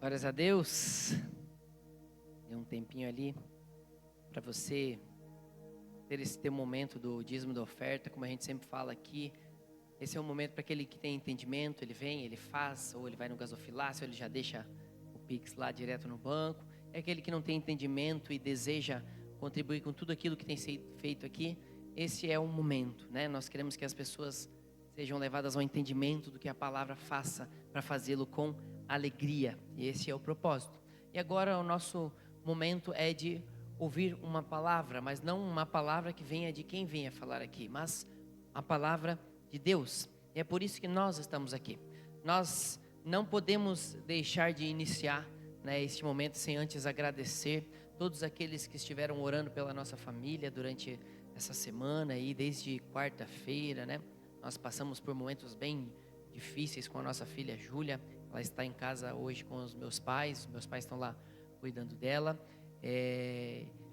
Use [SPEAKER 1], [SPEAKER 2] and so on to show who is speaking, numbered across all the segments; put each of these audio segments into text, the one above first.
[SPEAKER 1] Glórias a Deus. Dê um tempinho ali para você ter esse teu momento do dízimo da oferta, como a gente sempre fala aqui. Esse é um momento para aquele que tem entendimento, ele vem, ele faz, ou ele vai no gasofilácio, ou ele já deixa o Pix lá direto no banco. É aquele que não tem entendimento e deseja contribuir com tudo aquilo que tem sido feito aqui. Esse é o momento, né? Nós queremos que as pessoas sejam levadas ao entendimento do que a palavra faça, para fazê-lo com alegria. E esse é o propósito. E agora o nosso momento é de ouvir uma palavra, mas não uma palavra que venha de quem venha falar aqui, mas a palavra de Deus. E é por isso que nós estamos aqui. Nós não podemos deixar de iniciar, né, este momento sem antes agradecer todos aqueles que estiveram orando pela nossa família durante essa semana e desde quarta-feira, né? Nós passamos por momentos bem difíceis com a nossa filha Júlia. Ela está em casa hoje com os meus pais estão lá cuidando dela.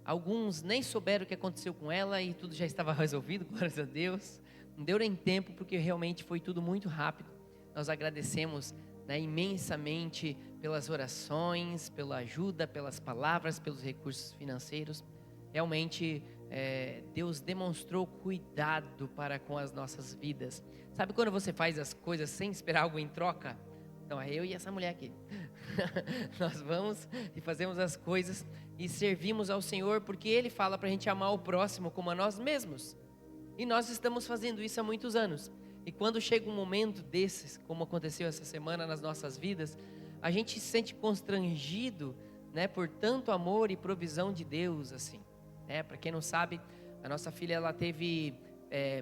[SPEAKER 1] Alguns nem souberam o que aconteceu com ela e tudo já estava resolvido, glórias a Deus. Não deu nem tempo, porque realmente foi tudo muito rápido. Nós agradecemos, né, imensamente pelas orações, pela ajuda, pelas palavras, pelos recursos financeiros. Realmente Deus demonstrou cuidado para com as nossas vidas. Sabe quando você faz as coisas sem esperar algo em troca? Então é eu e essa mulher aqui. Nós vamos e fazemos as coisas e servimos ao Senhor, porque Ele fala para a gente amar o próximo como a nós mesmos. E nós estamos fazendo isso há muitos anos. E quando chega um momento desses, como aconteceu essa semana nas nossas vidas, a gente se sente constrangido, né, por tanto amor e provisão de Deus, assim. Para quem não sabe, a nossa filha ela teve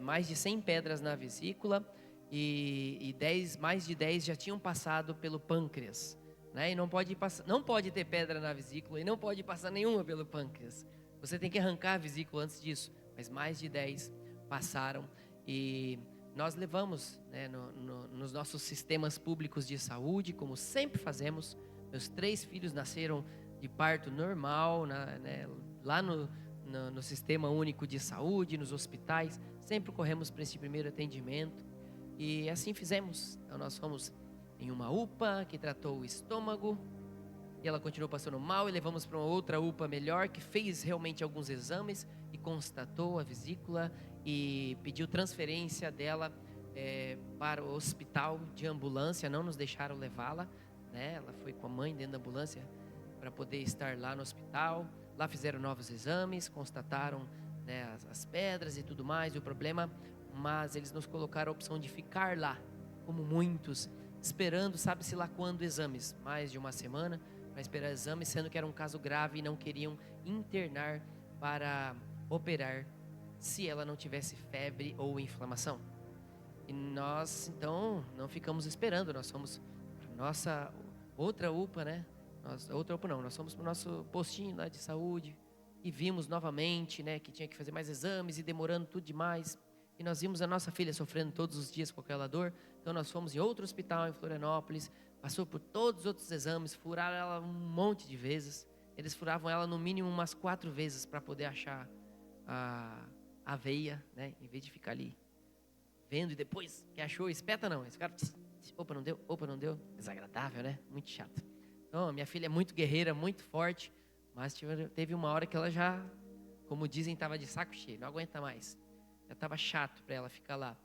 [SPEAKER 1] mais de 100 pedras na vesícula e mais de 10 já tinham passado pelo pâncreas, né? E não pode ter pedra na vesícula e não pode passar nenhuma pelo pâncreas. Você tem que arrancar a vesícula antes disso, mas mais de 10 passaram e nós levamos, né, nos nossos sistemas públicos de saúde, como sempre fazemos. Meus 3 filhos nasceram de parto normal, né, lá no Sistema Único de Saúde, nos hospitais. Sempre corremos para esse primeiro atendimento. E assim fizemos. Então nós fomos em uma UPA que tratou o estômago. E ela continuou passando mal e levamos para uma outra UPA melhor, que fez realmente alguns exames e constatou a vesícula e pediu transferência dela para o hospital de ambulância. Não nos deixaram levá-la, né? Ela foi com a mãe dentro da ambulância para poder estar lá no hospital. Lá fizeram novos exames, constataram, né, as pedras e tudo mais, e o problema, mas eles nos colocaram a opção de ficar lá, como muitos, esperando, sabe-se lá quando, exames, mais de uma semana, para esperar exames, sendo que era um caso grave e não queriam internar para operar se ela não tivesse febre ou inflamação. E nós, então, não ficamos esperando, nós fomos para nossa outra UPA, né? Nós fomos para o nosso postinho lá de saúde e vimos novamente, né, que tinha que fazer mais exames e demorando tudo demais. E nós vimos a nossa filha sofrendo todos os dias com aquela dor. Então nós fomos em outro hospital em Florianópolis, passou por todos os outros exames, furaram ela um monte de vezes. Eles furavam ela no mínimo umas 4 vezes para poder achar a veia, né, em vez de ficar ali vendo e depois que achou, espeta não. Esse cara, opa, não deu. Desagradável, né? Muito chato. Então, minha filha é muito guerreira, muito forte, mas teve uma hora que ela já, como dizem, estava de saco cheio, não aguenta mais. Já estava chato para ela ficar lá.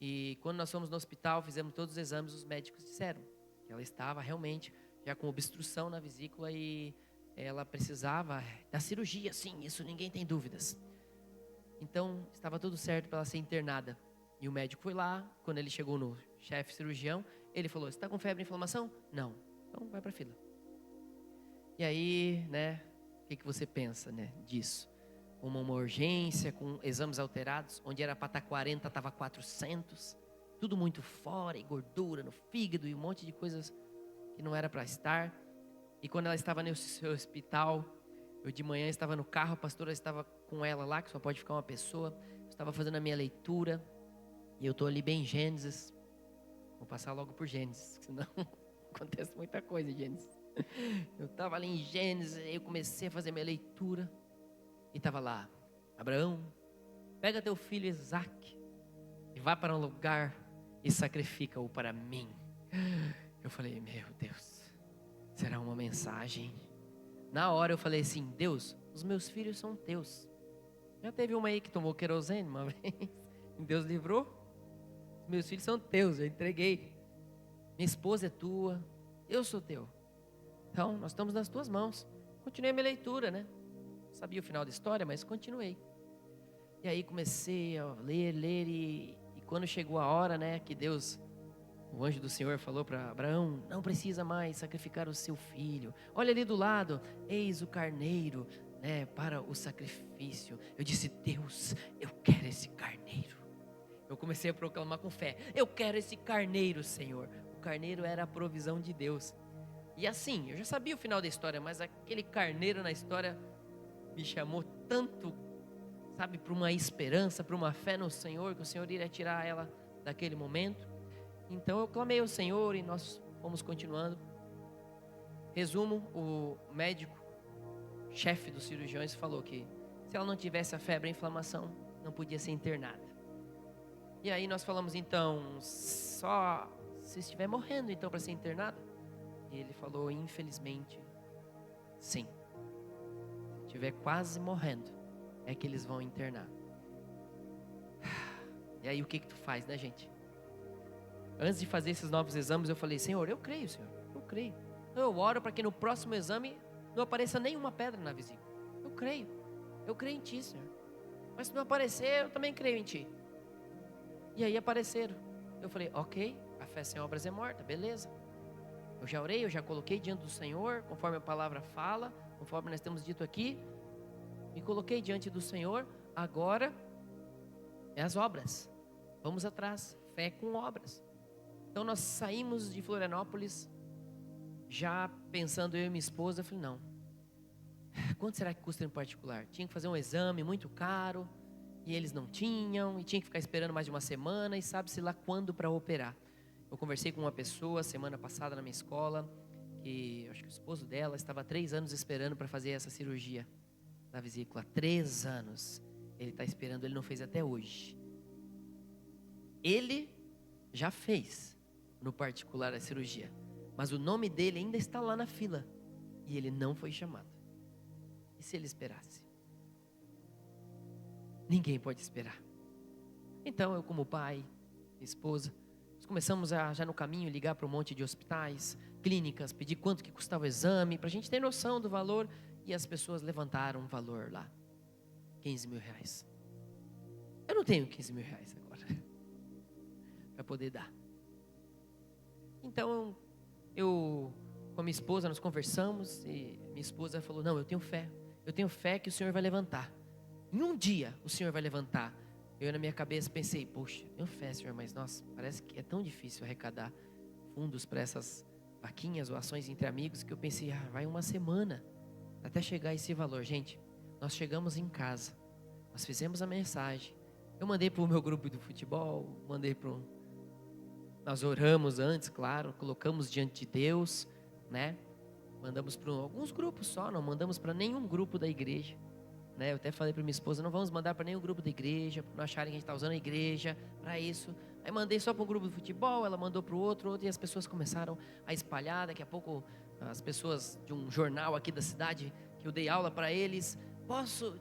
[SPEAKER 1] E quando nós fomos no hospital, fizemos todos os exames, os médicos disseram que ela estava realmente já com obstrução na vesícula e ela precisava da cirurgia, sim, isso ninguém tem dúvidas. Então, estava tudo certo para ela ser internada. E o médico foi lá, quando ele chegou no chefe cirurgião, ele falou: você está com febre e inflamação? Não. Então vai para a fila. E aí, né, o que você pensa, né, disso? Uma urgência com exames alterados, onde era para estar 40, estava 400, tudo muito fora, e gordura no fígado e um monte de coisas que não era para estar. E quando ela estava nesse hospital, eu de manhã estava no carro, a pastora estava com ela lá, que só pode ficar uma pessoa. Eu estava fazendo a minha leitura, e eu estou ali bem em Gênesis. Vou passar logo por Gênesis, senão acontece muita coisa em Gênesis. Eu estava ali em Gênesis, eu comecei a fazer minha leitura. E estava lá: Abraão, pega teu filho Isaque e vá para um lugar e sacrifica-o para mim. Eu falei: meu Deus, será mensagem. Na hora eu falei assim: Deus, os meus filhos são teus. Já teve uma aí que tomou querosene uma vez, e Deus livrou. Os meus filhos são teus, eu entreguei. Minha esposa é tua, eu sou teu. Então, nós estamos nas tuas mãos. Continuei a minha leitura, né? Sabia o final da história, mas continuei. E aí comecei a ler, e quando chegou a hora, né, que Deus, o anjo do Senhor falou para Abraão: não precisa mais sacrificar o seu filho. Olha ali do lado, eis o carneiro, né, para o sacrifício. Eu disse: Deus, eu quero esse carneiro. Eu comecei a proclamar com fé: eu quero esse carneiro, Senhor. O carneiro era a provisão de Deus. E assim, eu já sabia o final da história, mas aquele carneiro na história me chamou tanto, sabe, para uma esperança, para uma fé no Senhor, que o Senhor iria tirar ela daquele momento. Então eu clamei ao Senhor e nós fomos continuando. Resumo: o médico, chefe dos cirurgiões, falou que se ela não tivesse a febre e a inflamação, não podia ser internada. E aí nós falamos: então, só se estiver morrendo então para ser internada? E ele falou: infelizmente, sim. Se estiver quase morrendo, é que eles vão internar. E aí o que tu faz, né, gente? Antes de fazer esses novos exames, eu falei: Senhor, eu creio, Senhor, eu creio. Eu oro para que no próximo exame não apareça nenhuma pedra na vesícula. Eu creio em Ti, Senhor. Mas se não aparecer, eu também creio em Ti. E aí apareceram. Eu falei: ok, a fé sem obras é morta, beleza. Eu já orei, eu já coloquei diante do Senhor, conforme a palavra fala, conforme nós temos dito aqui. Me coloquei diante do Senhor, agora é as obras. Vamos atrás, fé com obras. Então nós saímos de Florianópolis, já pensando eu e minha esposa. Eu falei: não, quanto será que custa em particular? Tinha que fazer um exame muito caro, e eles não tinham, e tinha que ficar esperando mais de uma semana, e sabe-se lá quando para operar. Eu conversei com uma pessoa semana passada na minha escola, que acho que o esposo dela estava há 3 anos esperando para fazer essa cirurgia da vesícula. 3 anos ele está esperando, ele não fez até hoje. Ele já fez no particular a cirurgia, mas o nome dele ainda está lá na fila, e ele não foi chamado. E se ele esperasse? Ninguém pode esperar. Então eu, como pai, minha esposa, nós começamos a, já no caminho, ligar para um monte de hospitais, clínicas, pedir quanto que custava o exame, para a gente ter noção do valor. E as pessoas levantaram um valor lá: 15 mil reais. Eu não tenho 15 mil reais agora para poder dar. Então eu com a minha esposa nós conversamos, e minha esposa falou: não, eu tenho fé que o Senhor vai levantar. Em um dia o Senhor vai levantar. Eu, na minha cabeça, pensei: poxa, eu tenho fé, Senhor, mas nossa, parece que é tão difícil arrecadar fundos para essas vaquinhas ou ações entre amigos, que eu pensei: vai uma semana até chegar esse valor. Gente, nós chegamos em casa, nós fizemos a mensagem, eu mandei para o meu grupo do futebol, nós oramos antes, claro, colocamos diante de Deus, né? Mandamos para alguns grupos só, não mandamos para nenhum grupo da igreja, né? Eu até falei para minha esposa: não vamos mandar para nenhum grupo da igreja, para não acharem que a gente está usando a igreja para isso. Aí mandei só para um grupo de futebol, ela mandou para o outro, e as pessoas começaram a espalhar. Daqui a pouco as pessoas de um jornal aqui da cidade, que eu dei aula para eles: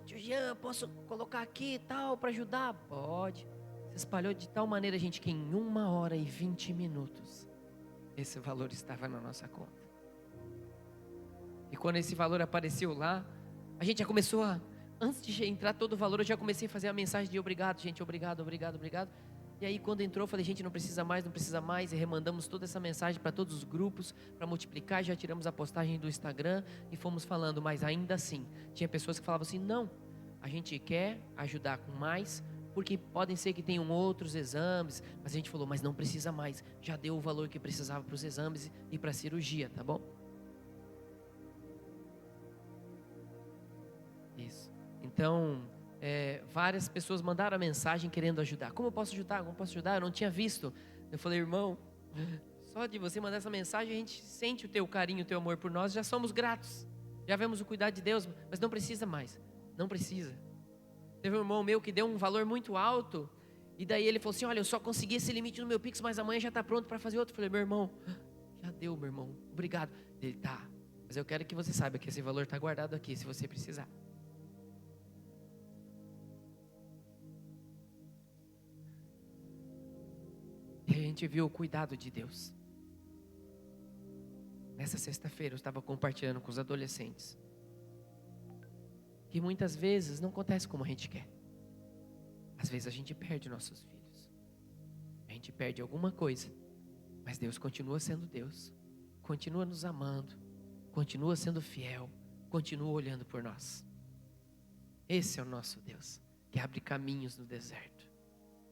[SPEAKER 1] tio Jean, posso colocar aqui e tal para ajudar? Pode. Se espalhou de tal maneira, gente, que em 1 hora e 20 minutos esse valor estava na nossa conta. E quando esse valor apareceu lá, a gente já começou a, antes de entrar todo o valor, eu já comecei a fazer a mensagem de obrigado, gente, obrigado. E aí quando entrou, eu falei: gente, não precisa mais, e remandamos toda essa mensagem para todos os grupos, para multiplicar. Já tiramos a postagem do Instagram e fomos falando. Mas ainda assim, tinha pessoas que falavam assim: não, a gente quer ajudar com mais, porque podem ser que tenham outros exames. Mas a gente falou: mas não precisa mais, já deu o valor que precisava para os exames e para a cirurgia, tá bom? Isso. Então, várias pessoas mandaram a mensagem querendo ajudar. Como eu posso ajudar? Eu não tinha visto. Eu falei: irmão, só de você mandar essa mensagem, a gente sente o teu carinho, o teu amor por nós, já somos gratos. Já vemos o cuidado de Deus, mas não precisa mais. Não precisa. Teve um irmão meu que deu um valor muito alto, e daí ele falou assim: olha, eu só consegui esse limite no meu Pix, mas amanhã já está pronto para fazer outro. Eu falei: meu irmão, já deu, meu irmão, obrigado. Ele: tá, mas Mas eu quero que você saiba que esse valor está guardado aqui, se você precisar. E a gente viu o cuidado de Deus. Nessa sexta-feira eu estava compartilhando com os adolescentes que muitas vezes não acontece como a gente quer. Às vezes a gente perde nossos filhos. A gente perde alguma coisa. Mas Deus continua sendo Deus. Continua nos amando. Continua sendo fiel. Continua olhando por nós. Esse é o nosso Deus, que abre caminhos no deserto.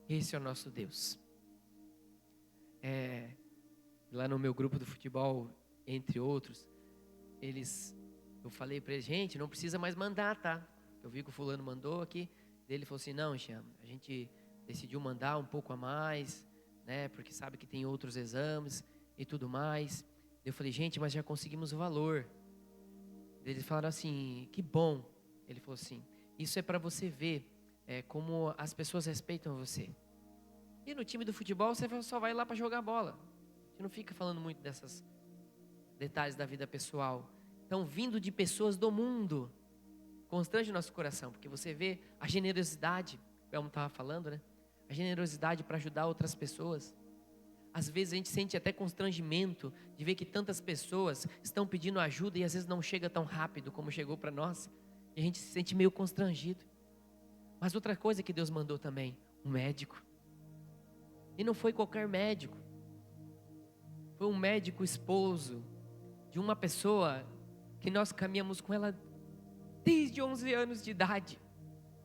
[SPEAKER 1] Esse é o nosso Deus. Lá no meu grupo do futebol, entre outros, eu falei para eles, gente, não precisa mais mandar, tá? Eu vi que o fulano mandou aqui. Ele falou assim, não, Jean, a gente decidiu mandar um pouco a mais, né? Porque sabe que tem outros exames e tudo mais. Eu falei, gente, mas já conseguimos o valor. Eles falaram assim, que bom. Ele falou assim, isso é para você ver como as pessoas respeitam você. E no time do futebol você só vai lá para jogar bola. A gente não fica falando muito desses detalhes da vida pessoal. Então, vindo de pessoas do mundo, constrange o nosso coração, porque você vê a generosidade, o Elmo estava falando, né? A generosidade para ajudar outras pessoas. Às vezes a gente sente até constrangimento de ver que tantas pessoas estão pedindo ajuda e às vezes não chega tão rápido como chegou para nós. E a gente se sente meio constrangido. Mas outra coisa que Deus mandou também, um médico. E não foi qualquer médico. Foi um médico esposo de uma pessoa que nós caminhamos com ela desde 11 anos de idade,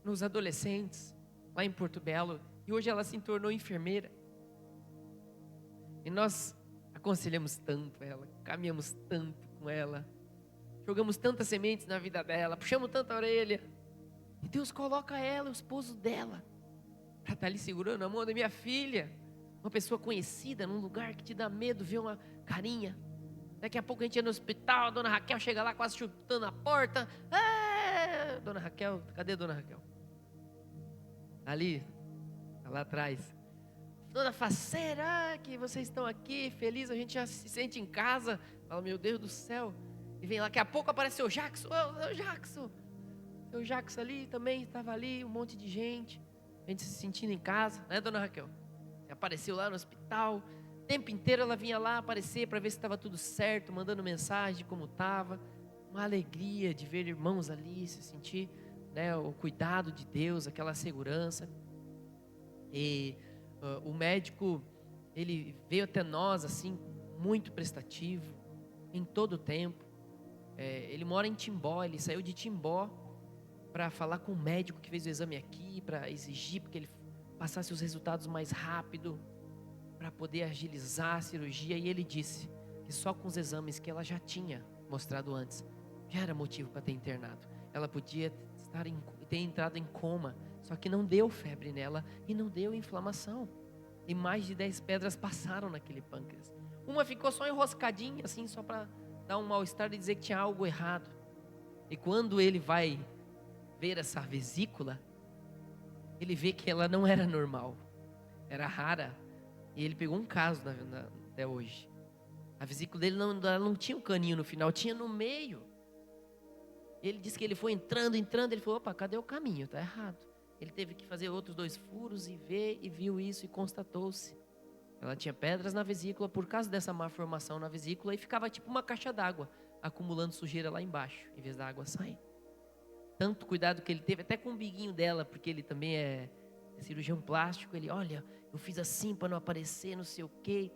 [SPEAKER 1] nos adolescentes, lá em Porto Belo. E hoje ela se tornou enfermeira. E nós aconselhamos tanto ela, caminhamos tanto com ela, jogamos tantas sementes na vida dela, puxamos tanta orelha. E Deus coloca ela, o esposo dela, para estar ali segurando a mão da minha filha. Uma pessoa conhecida num lugar que te dá medo ver uma carinha. Daqui a pouco a gente ia no hospital, a dona Raquel chega lá quase chutando a porta. Dona Raquel, cadê a dona Raquel? Ali, lá atrás. Toda faceira, que vocês estão aqui, feliz, a gente já se sente em casa. Fala, meu Deus do céu. E vem lá, daqui a pouco apareceu o Jackson. Ô, Jackson. O Jackson ali também estava ali, um monte de gente. A gente se sentindo em casa, né, dona Raquel? Você apareceu lá no hospital. O tempo inteiro ela vinha lá aparecer para ver se estava tudo certo, mandando mensagem de como estava. Uma alegria de ver irmãos ali, se sentir, né, o cuidado de Deus, aquela segurança. E o médico, ele veio até nós assim, muito prestativo, em todo o tempo. Ele mora em Timbó, ele saiu de Timbó para falar com o médico que fez o exame aqui, para exigir que ele passasse os resultados mais rápido, para poder agilizar a cirurgia. E ele disse que só com os exames que ela já tinha mostrado antes, já era motivo para ter internado. Ela podia ter entrado em coma, só que não deu febre nela e não deu inflamação. E mais de 10 pedras passaram naquele pâncreas. Uma ficou só enroscadinha, assim, só para dar um mal-estar e dizer que tinha algo errado. E quando ele vai ver essa vesícula, ele vê que ela não era normal, era rara. E ele pegou um caso até hoje. A vesícula dele não tinha um caninho no final, tinha no meio. Ele disse que ele foi entrando, ele falou, opa, cadê o caminho? Está errado. Ele teve que fazer outros 2 furos e ver, e viu isso e constatou-se. Ela tinha pedras na vesícula por causa dessa má formação na vesícula e ficava tipo uma caixa d'água, acumulando sujeira lá embaixo, em vez da água sair. Tanto cuidado que ele teve, até com o biguinho dela, porque ele também é cirurgião plástico. Ele, olha, eu fiz assim para não aparecer, não sei o que, e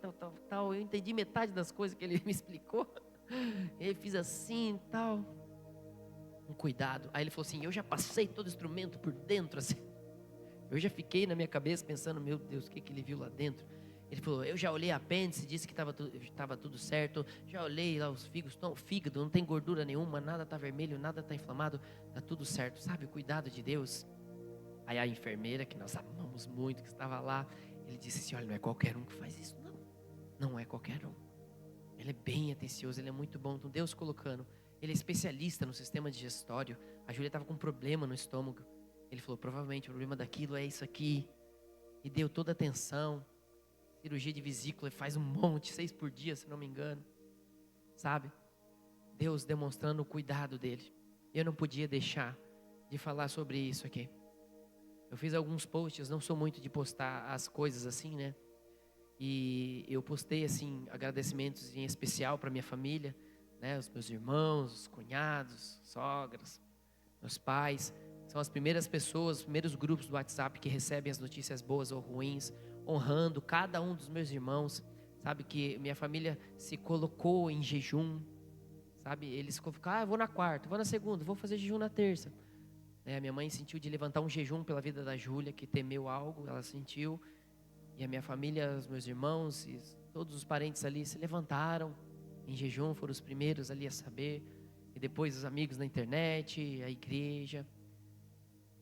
[SPEAKER 1] tal. Eu entendi metade das coisas que ele me explicou. Ele fez assim e tal. Um cuidado. Aí ele falou assim, eu já passei todo o instrumento por dentro, assim. Eu já fiquei na minha cabeça pensando, meu Deus, o que ele viu lá dentro? Ele falou, eu já olhei apêndice, disse que estava tudo certo. Já olhei lá os fígado, não tem gordura nenhuma, nada está vermelho, nada está inflamado, está tudo certo. Sabe o cuidado de Deus? Aí a enfermeira, que nós amamos muito, que estava lá, ele disse assim, olha, não é qualquer um que faz isso, não. Não é qualquer um. Ele é bem atencioso, ele é muito bom. Então Deus colocando, ele é especialista no sistema digestório. A Júlia estava com um problema no estômago. Ele falou, provavelmente o problema daquilo é isso aqui. E deu toda a atenção. Cirurgia de vesícula, faz um monte, 6 por dia, se não me engano. Sabe? Deus demonstrando o cuidado dele. Eu não podia deixar de falar sobre isso aqui. Eu fiz alguns posts, não sou muito de postar as coisas assim, né? E eu postei assim agradecimentos em especial para minha família, né? Os meus irmãos, os cunhados, sogras, meus pais. São as primeiras pessoas, os primeiros grupos do WhatsApp que recebem as notícias boas ou ruins, honrando cada um dos meus irmãos. Sabe que minha família se colocou em jejum, sabe? Eles ficaram, eu vou na quarta, vou na segunda, vou fazer jejum na terça. A minha mãe sentiu de levantar um jejum pela vida da Júlia, que temeu algo, ela sentiu. E a minha família, os meus irmãos e todos os parentes ali se levantaram em jejum, foram os primeiros ali a saber. E depois os amigos na internet, a igreja.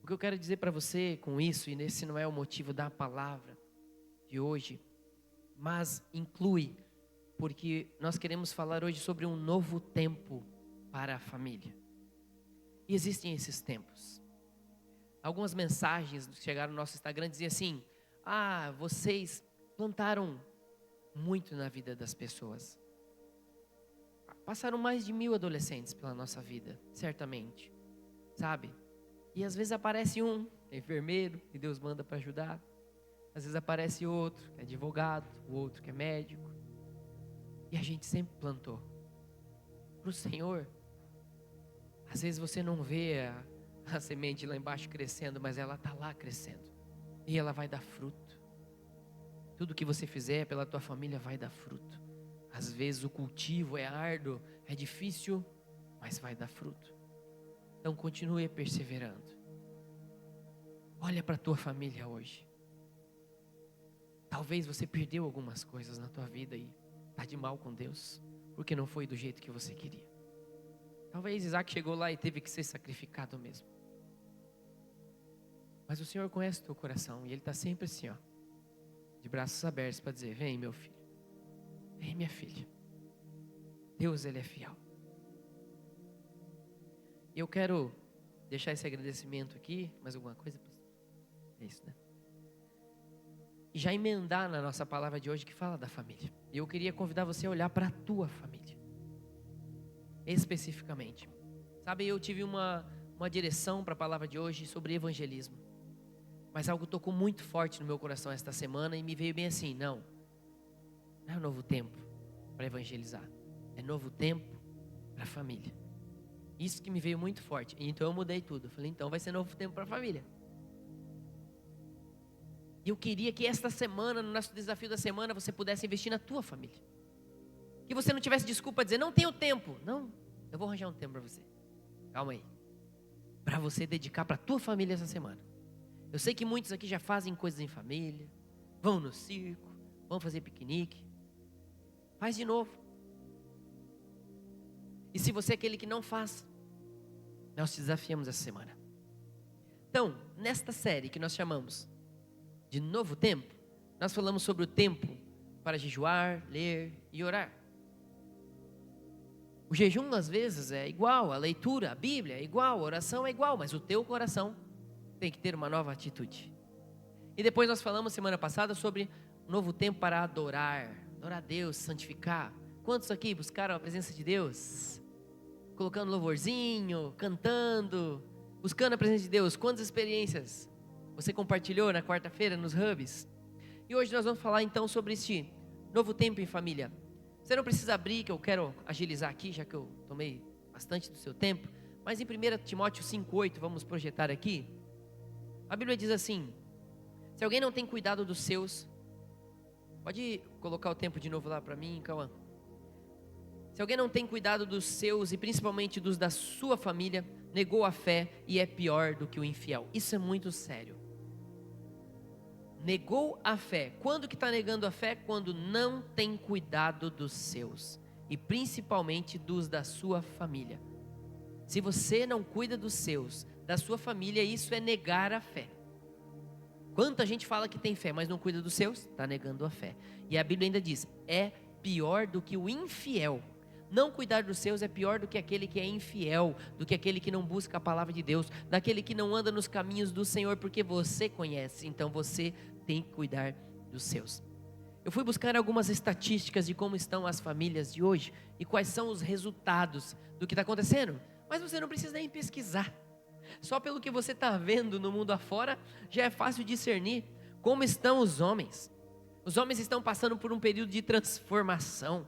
[SPEAKER 1] O que eu quero dizer para você com isso, e esse não é o motivo da palavra de hoje, mas inclui, porque nós queremos falar hoje sobre um novo tempo para a família. E existem esses tempos. Algumas mensagens que chegaram no nosso Instagram diziam assim: vocês plantaram muito na vida das pessoas. Passaram mais de 1000 adolescentes pela nossa vida, certamente, sabe? E às vezes aparece um, é enfermeiro, e Deus manda para ajudar. Às vezes aparece outro, que é advogado, o outro que é médico. E a gente sempre plantou. Para o Senhor, às vezes você não vê a semente lá embaixo crescendo, mas ela está lá crescendo. E ela vai dar fruto. Tudo que você fizer pela tua família vai dar fruto. Às vezes o cultivo é árduo, é difícil, mas vai dar fruto. Então continue perseverando. Olha para a tua família hoje. Talvez você perdeu algumas coisas na tua vida e está de mal com Deus, porque não foi do jeito que você queria. Talvez Isaac chegou lá e teve que ser sacrificado mesmo. Mas o Senhor conhece o teu coração e Ele está sempre assim, de braços abertos para dizer: vem meu filho, vem minha filha. Deus, Ele é fiel. E eu quero deixar esse agradecimento aqui. Mais alguma coisa? É isso, né? E já emendar na nossa palavra de hoje que fala da família. E eu queria convidar você a olhar para a tua família. Especificamente. Sabe, eu tive uma direção para a palavra de hoje sobre evangelismo. Mas algo tocou muito forte no meu coração esta semana e me veio bem assim: não é um novo tempo para evangelizar. É novo tempo para a família. Isso que me veio muito forte. Então eu mudei tudo. Eu falei, então vai ser novo tempo para a família. E eu queria que esta semana, no nosso desafio da semana, você pudesse investir na tua família. Que você não tivesse desculpa a dizer, não tenho tempo. Não, eu vou arranjar um tempo para você. Calma aí. Para você dedicar para a tua família essa semana. Eu sei que muitos aqui já fazem coisas em família. Vão no circo, vão fazer piquenique. Faz de novo. E se você é aquele que não faz, nós te desafiamos essa semana. Então, nesta série que nós chamamos de Novo Tempo, nós falamos sobre o tempo para jejuar, ler e orar. O jejum às vezes é igual, a leitura, a Bíblia é igual, a oração é igual, mas o teu coração tem que ter uma nova atitude. E depois nós falamos semana passada sobre um novo tempo para adorar a Deus, santificar. Quantos aqui buscaram a presença de Deus? Colocando louvorzinho, cantando, buscando a presença de Deus. Quantas experiências você compartilhou na quarta-feira nos hubs? E hoje nós vamos falar então sobre este novo tempo em família. Você não precisa abrir, que eu quero agilizar aqui, já que eu tomei bastante do seu tempo. Mas em 1 Timóteo 5,8, vamos projetar aqui. A Bíblia diz assim: se alguém não tem cuidado dos seus... Pode colocar o tempo de novo lá para mim, Cauã. Se alguém não tem cuidado dos seus e principalmente dos da sua família, negou a fé e é pior do que o infiel. Isso é muito sério. Negou a fé. Quando que está negando a fé? Quando não tem cuidado dos seus e principalmente dos da sua família. Se você não cuida dos seus, da sua família, isso é negar a fé. Quanta gente fala que tem fé, mas não cuida dos seus, está negando a fé. E a Bíblia ainda diz, é pior do que o infiel. Não cuidar dos seus é pior do que aquele que é infiel, do que aquele que não busca a palavra de Deus, daquele que não anda nos caminhos do Senhor, porque você conhece, então você tem que cuidar dos seus. Eu fui buscar algumas estatísticas de como estão as famílias de hoje e quais são os resultados do que está acontecendo. Mas você não precisa nem pesquisar. Só pelo que você está vendo no mundo afora, já é fácil discernir como estão os homens. Os homens estão passando por um período de transformação.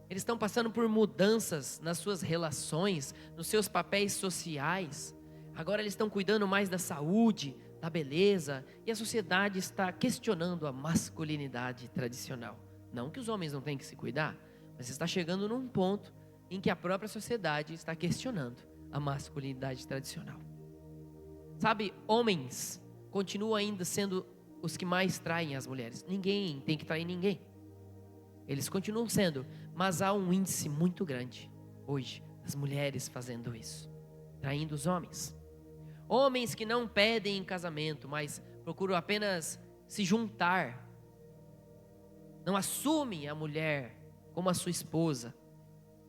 [SPEAKER 1] Eles estão passando por mudanças nas suas relações, nos seus papéis sociais. Agora eles estão cuidando mais da saúde, da beleza. E a sociedade está questionando a masculinidade tradicional. Não que os homens não tenham que se cuidar, mas está chegando num ponto em que a própria sociedade está questionando a masculinidade tradicional. Sabe, homens continuam ainda sendo os que mais traem as mulheres. Ninguém tem que trair ninguém. Eles continuam sendo, mas há um índice muito grande hoje das mulheres fazendo isso, traindo os homens. Homens que não pedem em casamento, mas procuram apenas se juntar. Não assumem a mulher como a sua esposa.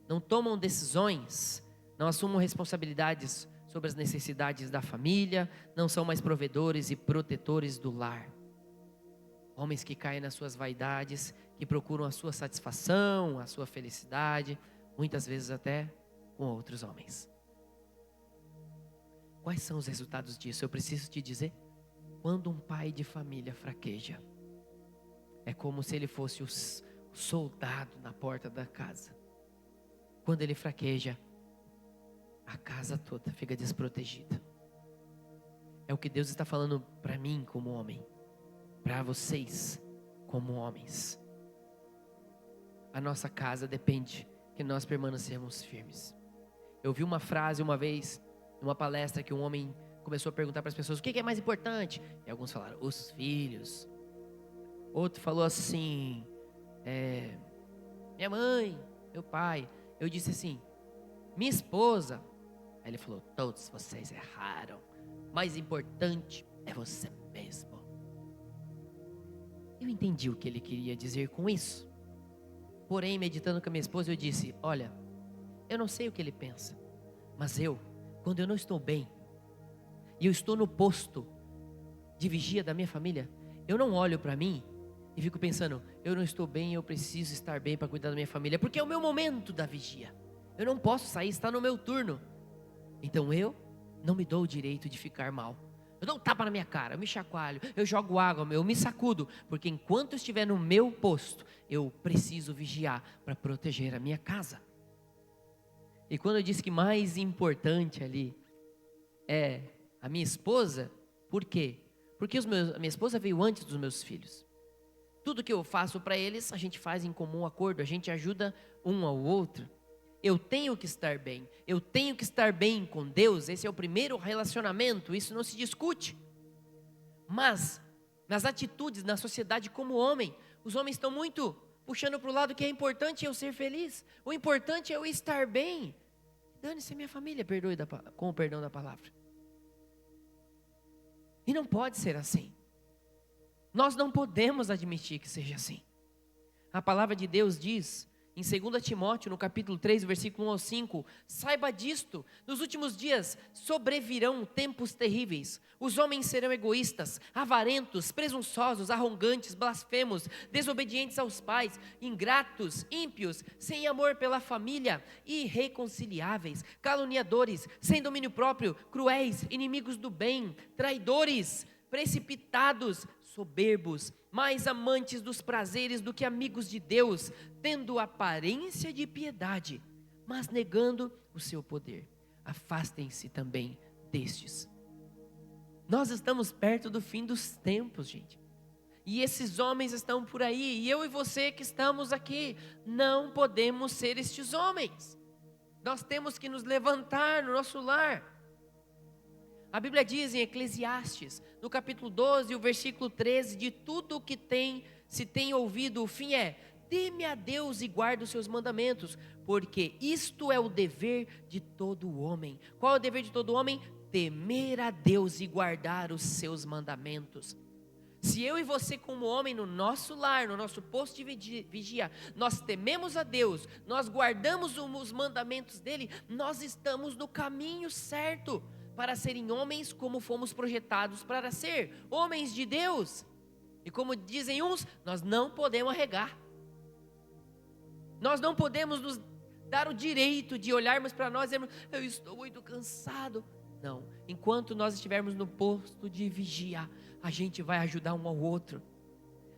[SPEAKER 1] Não tomam decisões, não assumem responsabilidades sobre as necessidades da família, não são mais provedores e protetores do lar. Homens que caem nas suas vaidades, que procuram a sua satisfação, a sua felicidade, muitas vezes até com outros homens. Quais são os resultados disso? Eu preciso te dizer. Quando um pai de família fraqueja, é como se ele fosse o soldado na porta da casa. Quando ele fraqueja, a casa toda fica desprotegida. É o que Deus está falando para mim como homem, para vocês como homens. A nossa casa depende que nós permanecermos firmes. Eu vi uma frase uma vez, numa palestra, que um homem começou a perguntar para as pessoas: o que é mais importante? E alguns falaram: os filhos. Outro falou assim: minha mãe, meu pai. Eu disse assim: minha esposa. Aí ele falou: todos vocês erraram. O mais importante é você mesmo. Eu entendi o que ele queria dizer com isso. Porém, meditando com a minha esposa, eu disse: olha, eu não sei o que ele pensa, mas quando eu não estou bem, e eu estou no posto de vigia da minha família, eu não olho para mim e fico pensando: eu não estou bem, eu preciso estar bem para cuidar da minha família, porque é o meu momento da vigia. Eu não posso sair, está no meu turno. Então eu não me dou o direito de ficar mal. Eu dou um tapa na minha cara, eu me chacoalho, eu jogo água, eu me sacudo, porque enquanto eu estiver no meu posto, eu preciso vigiar para proteger a minha casa. E quando eu disse que mais importante ali é a minha esposa, por quê? Porque a minha esposa veio antes dos meus filhos. Tudo que eu faço para eles, a gente faz em comum acordo, a gente ajuda um ao outro. Eu tenho que estar bem, eu tenho que estar bem com Deus, esse é o primeiro relacionamento, isso não se discute. Mas, nas atitudes, na sociedade como homem, os homens estão muito puxando para o lado que é importante eu ser feliz, o importante é eu estar bem. Dane-se minha família, com o perdão da palavra. E não pode ser assim. Nós não podemos admitir que seja assim. A palavra de Deus diz, em 2 Timóteo, no capítulo 3, versículo 1 ao 5, saiba disto, nos últimos dias sobrevirão tempos terríveis. Os homens serão egoístas, avarentos, presunçosos, arrogantes, blasfemos, desobedientes aos pais, ingratos, ímpios, sem amor pela família, irreconciliáveis, caluniadores, sem domínio próprio, cruéis, inimigos do bem, traidores, precipitados, soberbos, mais amantes dos prazeres do que amigos de Deus, tendo aparência de piedade, mas negando o seu poder. Afastem-se também destes. Nós estamos perto do fim dos tempos, gente. E esses homens estão por aí, e eu e você que estamos aqui, não podemos ser estes homens. Nós temos que nos levantar no nosso lar. A Bíblia diz em Eclesiastes, no capítulo 12, o versículo 13, de tudo o que se tem ouvido, o fim é: teme a Deus e guarda os seus mandamentos, porque isto é o dever de todo homem. Qual é o dever de todo homem? Temer a Deus e guardar os seus mandamentos. Se eu e você como homem no nosso lar, no nosso posto de vigia, nós tememos a Deus, nós guardamos os mandamentos dele, nós estamos no caminho certo para serem homens como fomos projetados para ser, homens de Deus. E como dizem uns, nós não podemos arregar. Nós não podemos nos dar o direito de olharmos para nós e dizermos, eu estou muito cansado. Não, enquanto nós estivermos no posto de vigia, a gente vai ajudar um ao outro.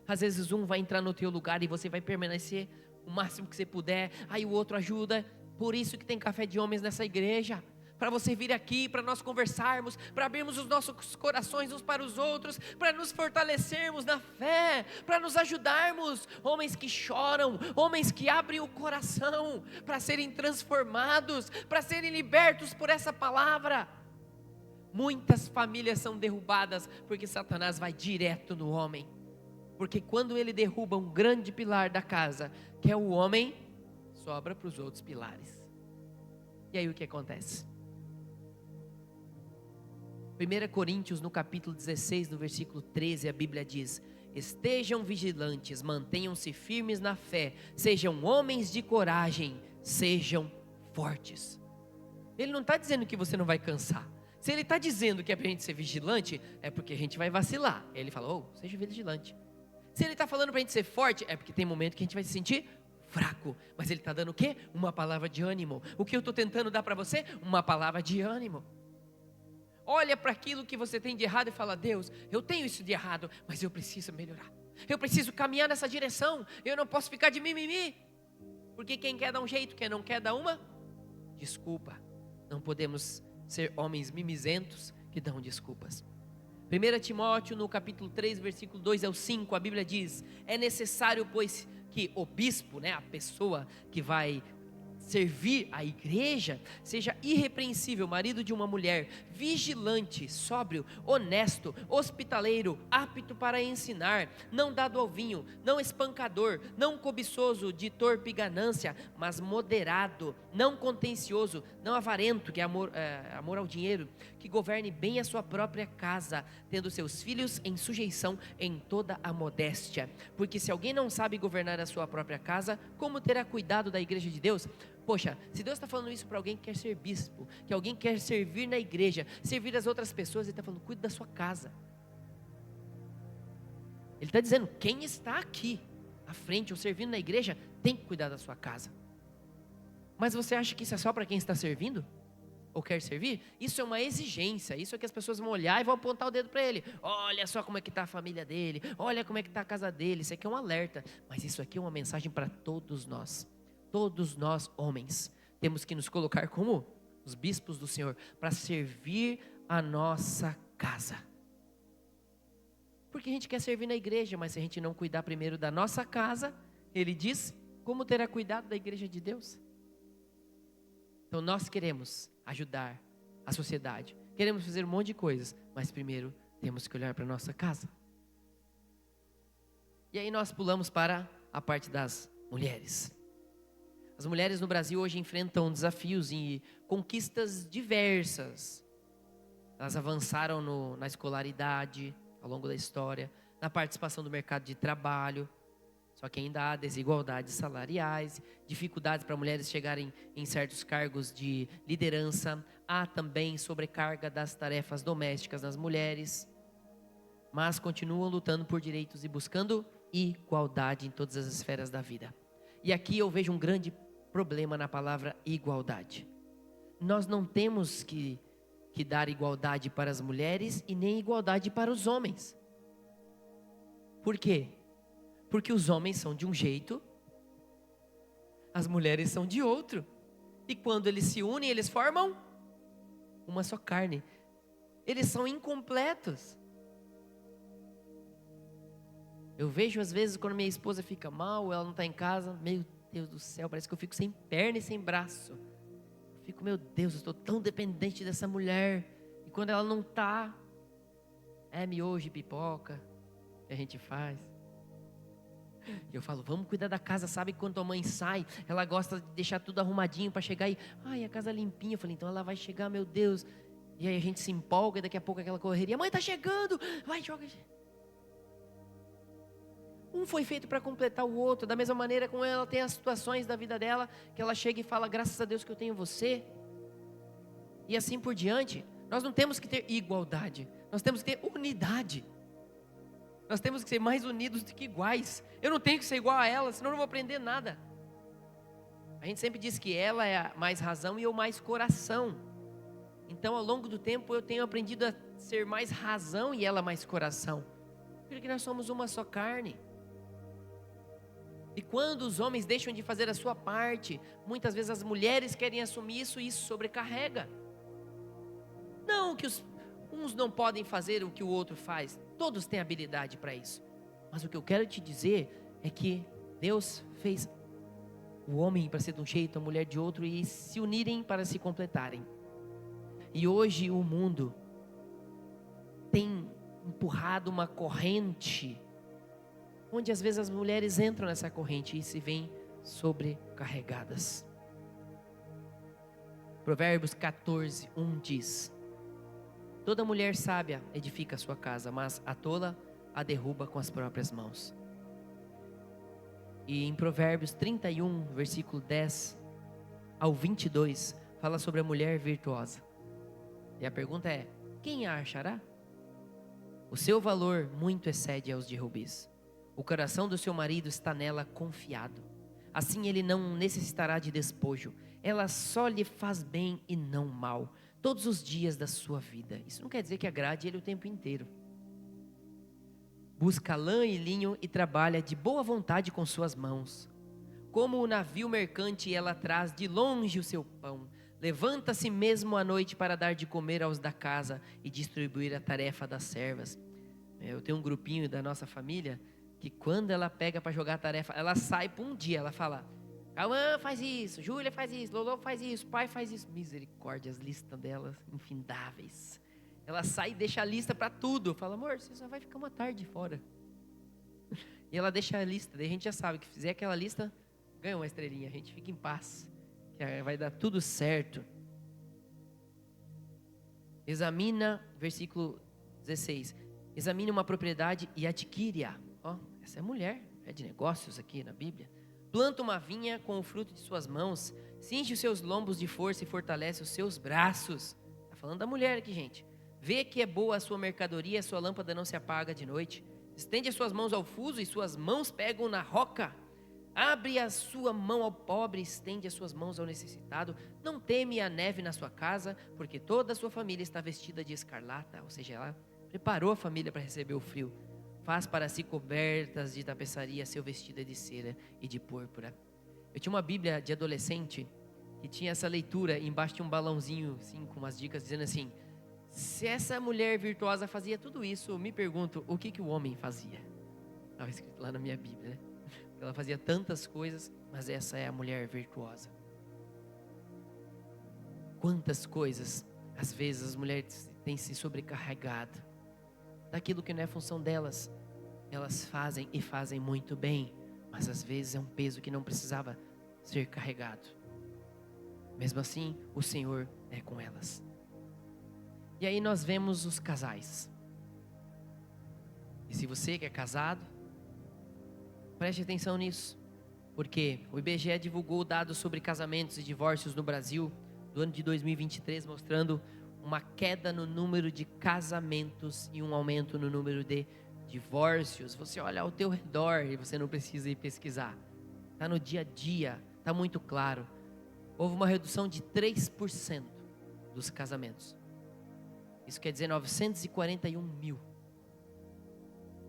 [SPEAKER 1] Às vezes um vai entrar no teu lugar e você vai permanecer o máximo que você puder, aí o outro ajuda. Por isso que tem café de homens nessa igreja, para você vir aqui, para nós conversarmos, para abrirmos os nossos corações uns para os outros, para nos fortalecermos na fé, para nos ajudarmos, homens que choram, homens que abrem o coração, para serem transformados, para serem libertos por essa palavra. Muitas famílias são derrubadas, porque Satanás vai direto no homem, porque quando ele derruba um grande pilar da casa, que é o homem, sobra para os outros pilares. E aí o que acontece? 1 Coríntios, no capítulo 16, no versículo 13, a Bíblia diz: estejam vigilantes, mantenham-se firmes na fé, sejam homens de coragem, sejam fortes. Ele não está dizendo que você não vai cansar. Se ele está dizendo que é para a gente ser vigilante, é porque a gente vai vacilar. Ele fala, seja vigilante. Se ele está falando para a gente ser forte, é porque tem momento que a gente vai se sentir fraco. Mas ele está dando o quê? Uma palavra de ânimo. O que eu estou tentando dar para você? Uma palavra de ânimo. Olha para aquilo que você tem de errado e fala, Deus, eu tenho isso de errado, mas eu preciso melhorar. Eu preciso caminhar nessa direção. Eu não posso ficar de mimimi. Porque quem quer dar um jeito, quem não quer dar uma desculpa. Não podemos ser homens mimizentos que dão desculpas. 1 Timóteo, no capítulo 3, versículo 2 ao 5, a Bíblia diz: é necessário, pois, que o bispo, a pessoa que vai servir a igreja, seja irrepreensível, marido de uma mulher, vigilante, sóbrio, honesto, hospitaleiro, apto para ensinar, não dado ao vinho, não espancador, não cobiçoso de torpe ganância, mas moderado, não contencioso, não avarento, que é amor ao dinheiro, que governe bem a sua própria casa, tendo seus filhos em sujeição em toda a modéstia. Porque se alguém não sabe governar a sua própria casa, como terá cuidado da igreja de Deus? Poxa, se Deus está falando isso para alguém que quer ser bispo, que alguém quer servir na igreja, servir as outras pessoas, Ele está falando, cuide da sua casa. Ele está dizendo, quem está aqui à frente ou servindo na igreja, tem que cuidar da sua casa. Mas você acha que isso é só para quem está servindo? Ou quer servir? Isso é uma exigência, isso é que as pessoas vão olhar e vão apontar o dedo para ele. Olha só como é que está a família dele, olha como é que está a casa dele. Isso aqui é um alerta, mas isso aqui é uma mensagem para todos nós. Todos nós, homens, temos que nos colocar como os bispos do Senhor, para servir a nossa casa. Porque a gente quer servir na igreja, mas se a gente não cuidar primeiro da nossa casa, ele diz, como terá cuidado da igreja de Deus? Então nós queremos ajudar a sociedade, queremos fazer um monte de coisas, mas primeiro temos que olhar para a nossa casa. E aí nós pulamos para a parte das mulheres. As mulheres no Brasil hoje enfrentam desafios e conquistas diversas. Elas avançaram na escolaridade ao longo da história, na participação do mercado de trabalho. Só que ainda há desigualdades salariais, dificuldades para mulheres chegarem em certos cargos de liderança. Há também sobrecarga das tarefas domésticas nas mulheres. Mas continuam lutando por direitos e buscando igualdade em todas as esferas da vida. E aqui eu vejo um grande problema na palavra igualdade. Nós não temos que dar igualdade para as mulheres e nem igualdade para os homens. Por quê? Porque os homens são de um jeito, as mulheres são de outro. E quando eles se unem, eles formam uma só carne. Eles são incompletos. Eu vejo às vezes quando minha esposa fica mal, ela não está em casa, meu Deus do céu, parece que eu fico sem perna e sem braço. Eu fico, meu Deus, eu estou tão dependente dessa mulher. E quando ela não está, é miojo e pipoca que a gente faz. E eu falo, vamos cuidar da casa, sabe? Quando a mãe sai, ela gosta de deixar tudo arrumadinho para chegar e, a casa limpinha. Eu falei, então ela vai chegar, meu Deus. E aí a gente se empolga e daqui a pouco aquela correria, mãe tá chegando, vai, joga. Um foi feito para completar o outro. Da mesma maneira como ela tem as situações da vida dela, que ela chega e fala, graças a Deus que eu tenho você. E assim por diante. Nós não temos que ter igualdade, nós temos que ter unidade. Nós temos que ser mais unidos do que iguais. Eu não tenho que ser igual a ela, senão eu não vou aprender nada. A gente sempre diz que ela é a mais razão e eu mais coração. Então, ao longo do tempo, eu tenho aprendido a ser mais razão e ela mais coração. Porque nós somos uma só carne. E quando os homens deixam de fazer a sua parte, muitas vezes as mulheres querem assumir isso e isso sobrecarrega. Não que uns não podem fazer o que o outro faz. Todos têm habilidade para isso. Mas o que eu quero te dizer é que Deus fez o homem para ser de um jeito, a mulher de outro, e se unirem para se completarem. E hoje o mundo tem empurrado uma corrente, onde às vezes as mulheres entram nessa corrente e se veem sobrecarregadas. Provérbios 14:1 diz: toda mulher sábia edifica a sua casa, mas a tola a derruba com as próprias mãos. E em Provérbios 31, versículo 10 ao 22, fala sobre a mulher virtuosa. E a pergunta é: quem a achará? O seu valor muito excede aos de rubis. O coração do seu marido está nela confiado. Assim ele não necessitará de despojo. Ela só lhe faz bem e não mal, todos os dias da sua vida. Isso não quer dizer que agrade ele o tempo inteiro. Busca lã e linho e trabalha de boa vontade com suas mãos. Como o navio mercante, ela traz de longe o seu pão. Levanta-se mesmo à noite para dar de comer aos da casa e distribuir a tarefa das servas. Eu tenho um grupinho da nossa família que quando ela pega para jogar a tarefa, ela sai por um dia, ela fala: Cauã faz isso, Júlia faz isso, Lolo faz isso, pai faz isso. Misericórdia, as listas delas infindáveis. Ela sai e deixa a lista para tudo. Fala: amor, você só vai ficar uma tarde fora. E ela deixa a lista, daí a gente já sabe que fizer aquela lista, ganha uma estrelinha, a gente fica em paz, que vai dar tudo certo. Examina, versículo 16, examine uma propriedade e adquire-a. Essa é mulher, é de negócios aqui na Bíblia. Planta uma vinha com o fruto de suas mãos, cinge os seus lombos de força e fortalece os seus braços. Está falando da mulher aqui, gente. Vê que é boa a sua mercadoria, a sua lâmpada não se apaga de noite. Estende as suas mãos ao fuso e suas mãos pegam na roca. Abre a sua mão ao pobre, estende as suas mãos ao necessitado. Não teme a neve na sua casa, porque toda a sua família está vestida de escarlata. Ou seja, ela preparou a família para receber o frio. Faz para si cobertas de tapeçaria, seu vestido é de cera e de púrpura. Eu tinha uma Bíblia de adolescente que tinha essa leitura, embaixo tinha um balãozinho assim, com umas dicas dizendo assim: se essa mulher virtuosa fazia tudo isso, me pergunto, o que o homem fazia? Estava escrito lá na minha Bíblia, né? Ela fazia tantas coisas, mas essa é a mulher virtuosa. Quantas coisas, às vezes, as mulheres têm se sobrecarregado daquilo que não é função delas. Elas fazem e fazem muito bem, mas às vezes é um peso que não precisava ser carregado. Mesmo assim, o Senhor é com elas. E aí nós vemos os casais. E se você que é casado, preste atenção nisso, porque o IBGE divulgou dados sobre casamentos e divórcios no Brasil do ano de 2023, mostrando uma queda no número de casamentos e um aumento no número de divórcios. Você olha ao teu redor e você não precisa ir pesquisar. Está no dia a dia, está muito claro. Houve uma redução de 3% dos casamentos. Isso quer dizer 941 mil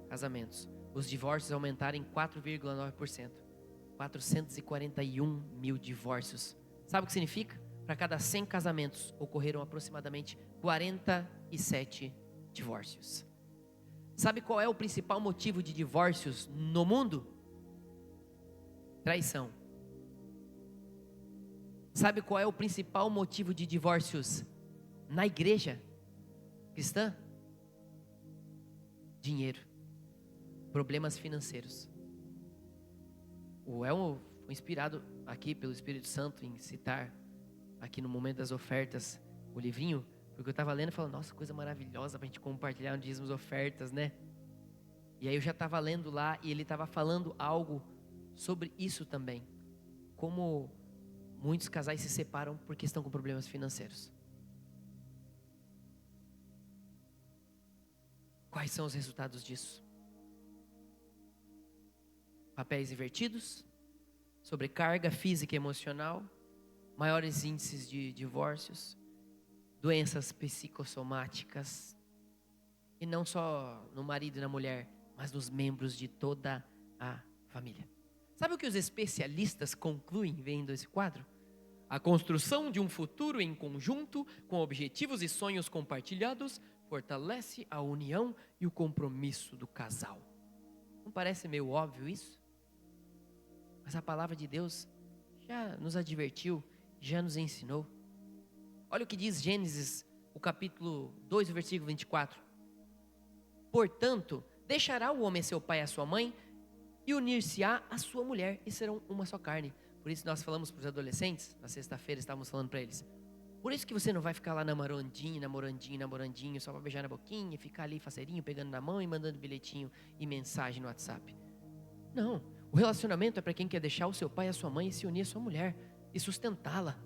[SPEAKER 1] casamentos. Os divórcios aumentaram em 4,9%. 441 mil divórcios. Sabe o que significa? Para cada 100 casamentos, ocorreram aproximadamente 47 divórcios. Sabe qual é o principal motivo de divórcios no mundo? Traição. Sabe qual é o principal motivo de divórcios na igreja cristã? Dinheiro. Problemas financeiros. O Elmo foi inspirado aqui pelo Espírito Santo em citar aqui no momento das ofertas o livrinho, porque eu estava lendo e falando: nossa, coisa maravilhosa para a gente compartilhar no dízimos ofertas, né? E aí eu já estava lendo lá e ele estava falando algo sobre isso também, como muitos casais se separam porque estão com problemas financeiros. Quais são os resultados disso? papéis invertidos, sobrecarga física e emocional, maiores índices de divórcios, doenças psicossomáticas, e não só no marido e na mulher, mas nos membros de toda a família. Sabe o que os especialistas concluem vendo esse quadro? A construção de um futuro em conjunto, com objetivos e sonhos compartilhados, fortalece a união e o compromisso do casal. Não parece meio óbvio isso? Mas a palavra de Deus já nos advertiu, já nos ensinou. Olha o que diz Gênesis, o capítulo 2, o versículo 24. Portanto, deixará o homem seu pai e a sua mãe, e unir-se-á a sua mulher, e serão uma só carne. Por isso nós falamos para os adolescentes, na sexta-feira estávamos falando para eles. Por isso que você não vai ficar lá namorandinho, só para beijar na boquinha, ficar ali faceirinho, pegando na mão e mandando bilhetinho e mensagem no WhatsApp. Não, o relacionamento é para quem quer deixar o seu pai e a sua mãe e se unir à sua mulher e sustentá-la.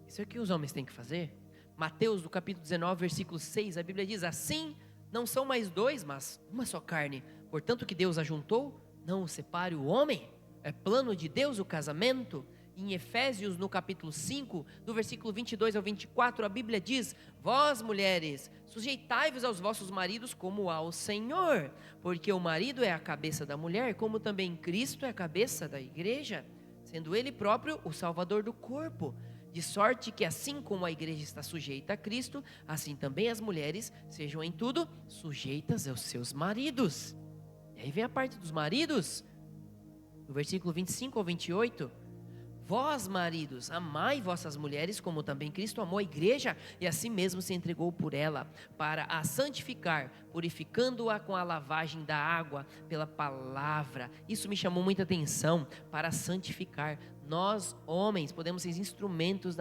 [SPEAKER 1] Isso é o que os homens têm que fazer. Mateus, do capítulo 19, versículo 6, a Bíblia diz: assim, não são mais dois, mas uma só carne. Portanto, o que Deus ajuntou, não o separe o homem. É plano de Deus o casamento. Em Efésios, no capítulo 5, do versículo 22 ao 24, a Bíblia diz: vós, mulheres, sujeitai-vos aos vossos maridos como ao Senhor, porque o marido é a cabeça da mulher, como também Cristo é a cabeça da igreja, sendo ele próprio o salvador do corpo. De sorte que assim como a igreja está sujeita a Cristo, assim também as mulheres sejam em tudo sujeitas aos seus maridos. E aí vem a parte dos maridos, no versículo 25 ao 28. Vós, maridos, amai vossas mulheres, como também Cristo amou a igreja, e assim mesmo se entregou por ela, para a santificar, purificando-a com a lavagem da água, pela palavra. Isso me chamou muita atenção, para santificar. Nós, homens, podemos ser instrumentos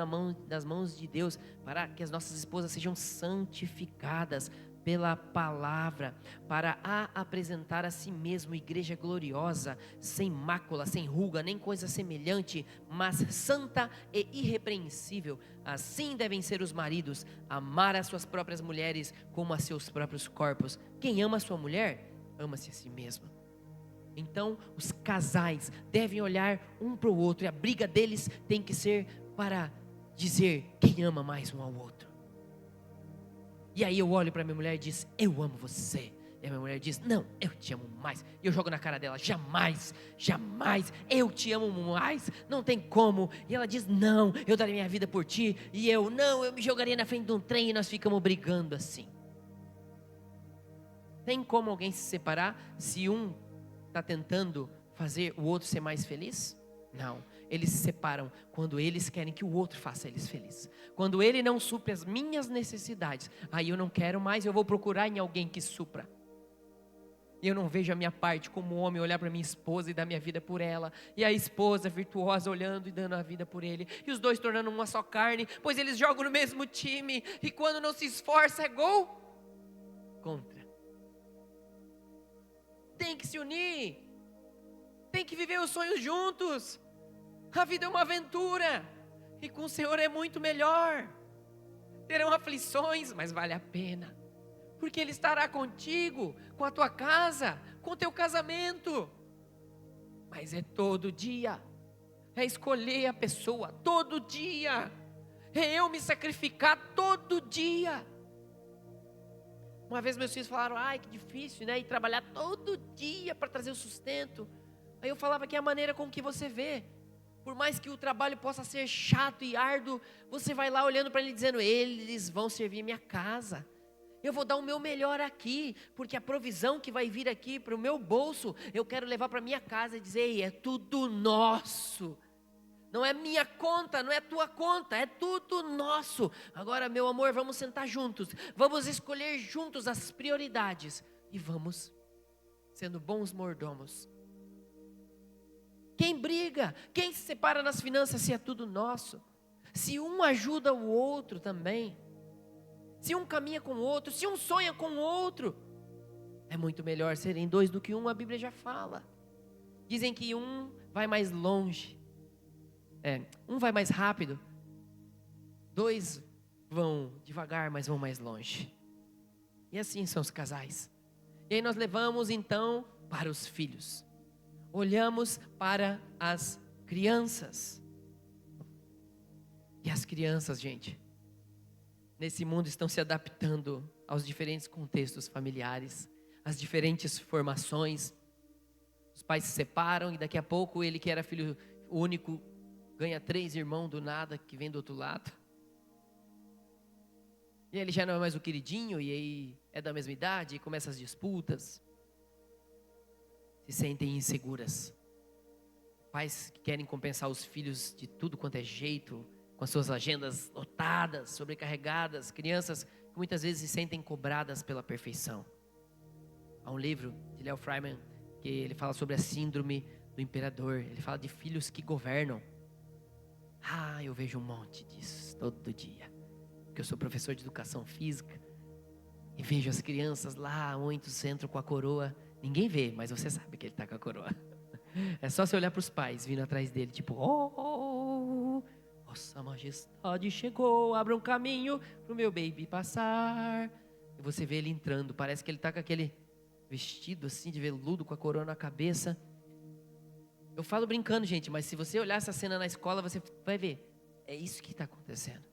[SPEAKER 1] das mãos de Deus, para que as nossas esposas sejam santificadas pela palavra, para a apresentar a si mesmo igreja gloriosa, sem mácula, sem ruga, nem coisa semelhante, mas santa e irrepreensível. Assim devem ser os maridos, amar as suas próprias mulheres como a seus próprios corpos. Quem ama a sua mulher, ama-se a si mesmo. Então, os casais devem olhar um para o outro, e a briga deles tem que ser para dizer quem ama mais um ao outro. E aí eu olho para minha mulher e diz: eu amo você. E a minha mulher diz: não, eu te amo mais. E eu jogo na cara dela: jamais, jamais, eu te amo mais, não tem como. E ela diz: não, eu darei minha vida por ti. E eu: não, eu me jogaria na frente de um trem. E nós ficamos brigando assim. Tem como alguém se separar se um está tentando fazer o outro ser mais feliz? Não, eles se separam quando eles querem que o outro faça eles felizes. Quando ele não supre as minhas necessidades, aí eu não quero mais, eu vou procurar em alguém que supra. E eu não vejo a minha parte como homem olhar para minha esposa e dar minha vida por ela, e a esposa virtuosa olhando e dando a vida por ele, e os dois tornando uma só carne, pois eles jogam no mesmo time, e quando não se esforça é gol contra. Tem que se unir, tem que viver os sonhos juntos. A vida é uma aventura, e com o Senhor é muito melhor. Terão aflições, mas vale a pena, porque Ele estará contigo, com a tua casa, com o teu casamento. Mas é todo dia, é escolher a pessoa todo dia, é eu me sacrificar todo dia. Uma vez meus filhos falaram: ai, que difícil, né? E trabalhar todo dia para trazer o sustento. Aí eu falava que é a maneira com que você vê. Por mais que o trabalho possa ser chato e árduo, você vai lá olhando para ele dizendo: eles vão servir minha casa. Eu vou dar o meu melhor aqui, porque a provisão que vai vir aqui para o meu bolso, eu quero levar para minha casa e dizer: ei, é tudo nosso. Não é minha conta, não é tua conta, é tudo nosso. Agora, meu amor, vamos sentar juntos, vamos escolher juntos as prioridades e vamos sendo bons mordomos. Quem briga, quem se separa nas finanças se é tudo nosso? Se um ajuda o outro também, se um caminha com o outro, se um sonha com o outro, é muito melhor serem dois do que um, a Bíblia já fala. Dizem que um vai mais longe, um vai mais rápido, dois vão devagar, mas vão mais longe. E assim são os casais. E aí nós levamos então para os filhos. Olhamos para as crianças. E as crianças, gente, nesse mundo estão se adaptando aos diferentes contextos familiares, às diferentes formações. Os pais se separam e daqui a pouco ele que era filho único ganha 3 irmãos do nada que vem do outro lado. E ele já não é mais o queridinho e aí é da mesma idade e começam as disputas. Se sentem inseguras. Pais que querem compensar os filhos de tudo quanto é jeito, com as suas agendas lotadas, sobrecarregadas. Crianças que muitas vezes se sentem cobradas pela perfeição. Há um livro de Léo Freiman que ele fala sobre a síndrome do imperador. Ele fala de filhos que governam. Eu vejo um monte disso todo dia. Porque eu sou professor de educação física. E vejo as crianças lá, muitos entram com a coroa. Ninguém vê, mas você sabe que ele está com a coroa. É só você olhar para os pais vindo atrás dele, tipo, Vossa Majestade chegou, abra um caminho para o meu baby passar. E você vê ele entrando, parece que ele está com aquele vestido assim de veludo, com a coroa na cabeça. Eu falo brincando, gente, mas se você olhar essa cena na escola, você vai ver. É isso que está acontecendo.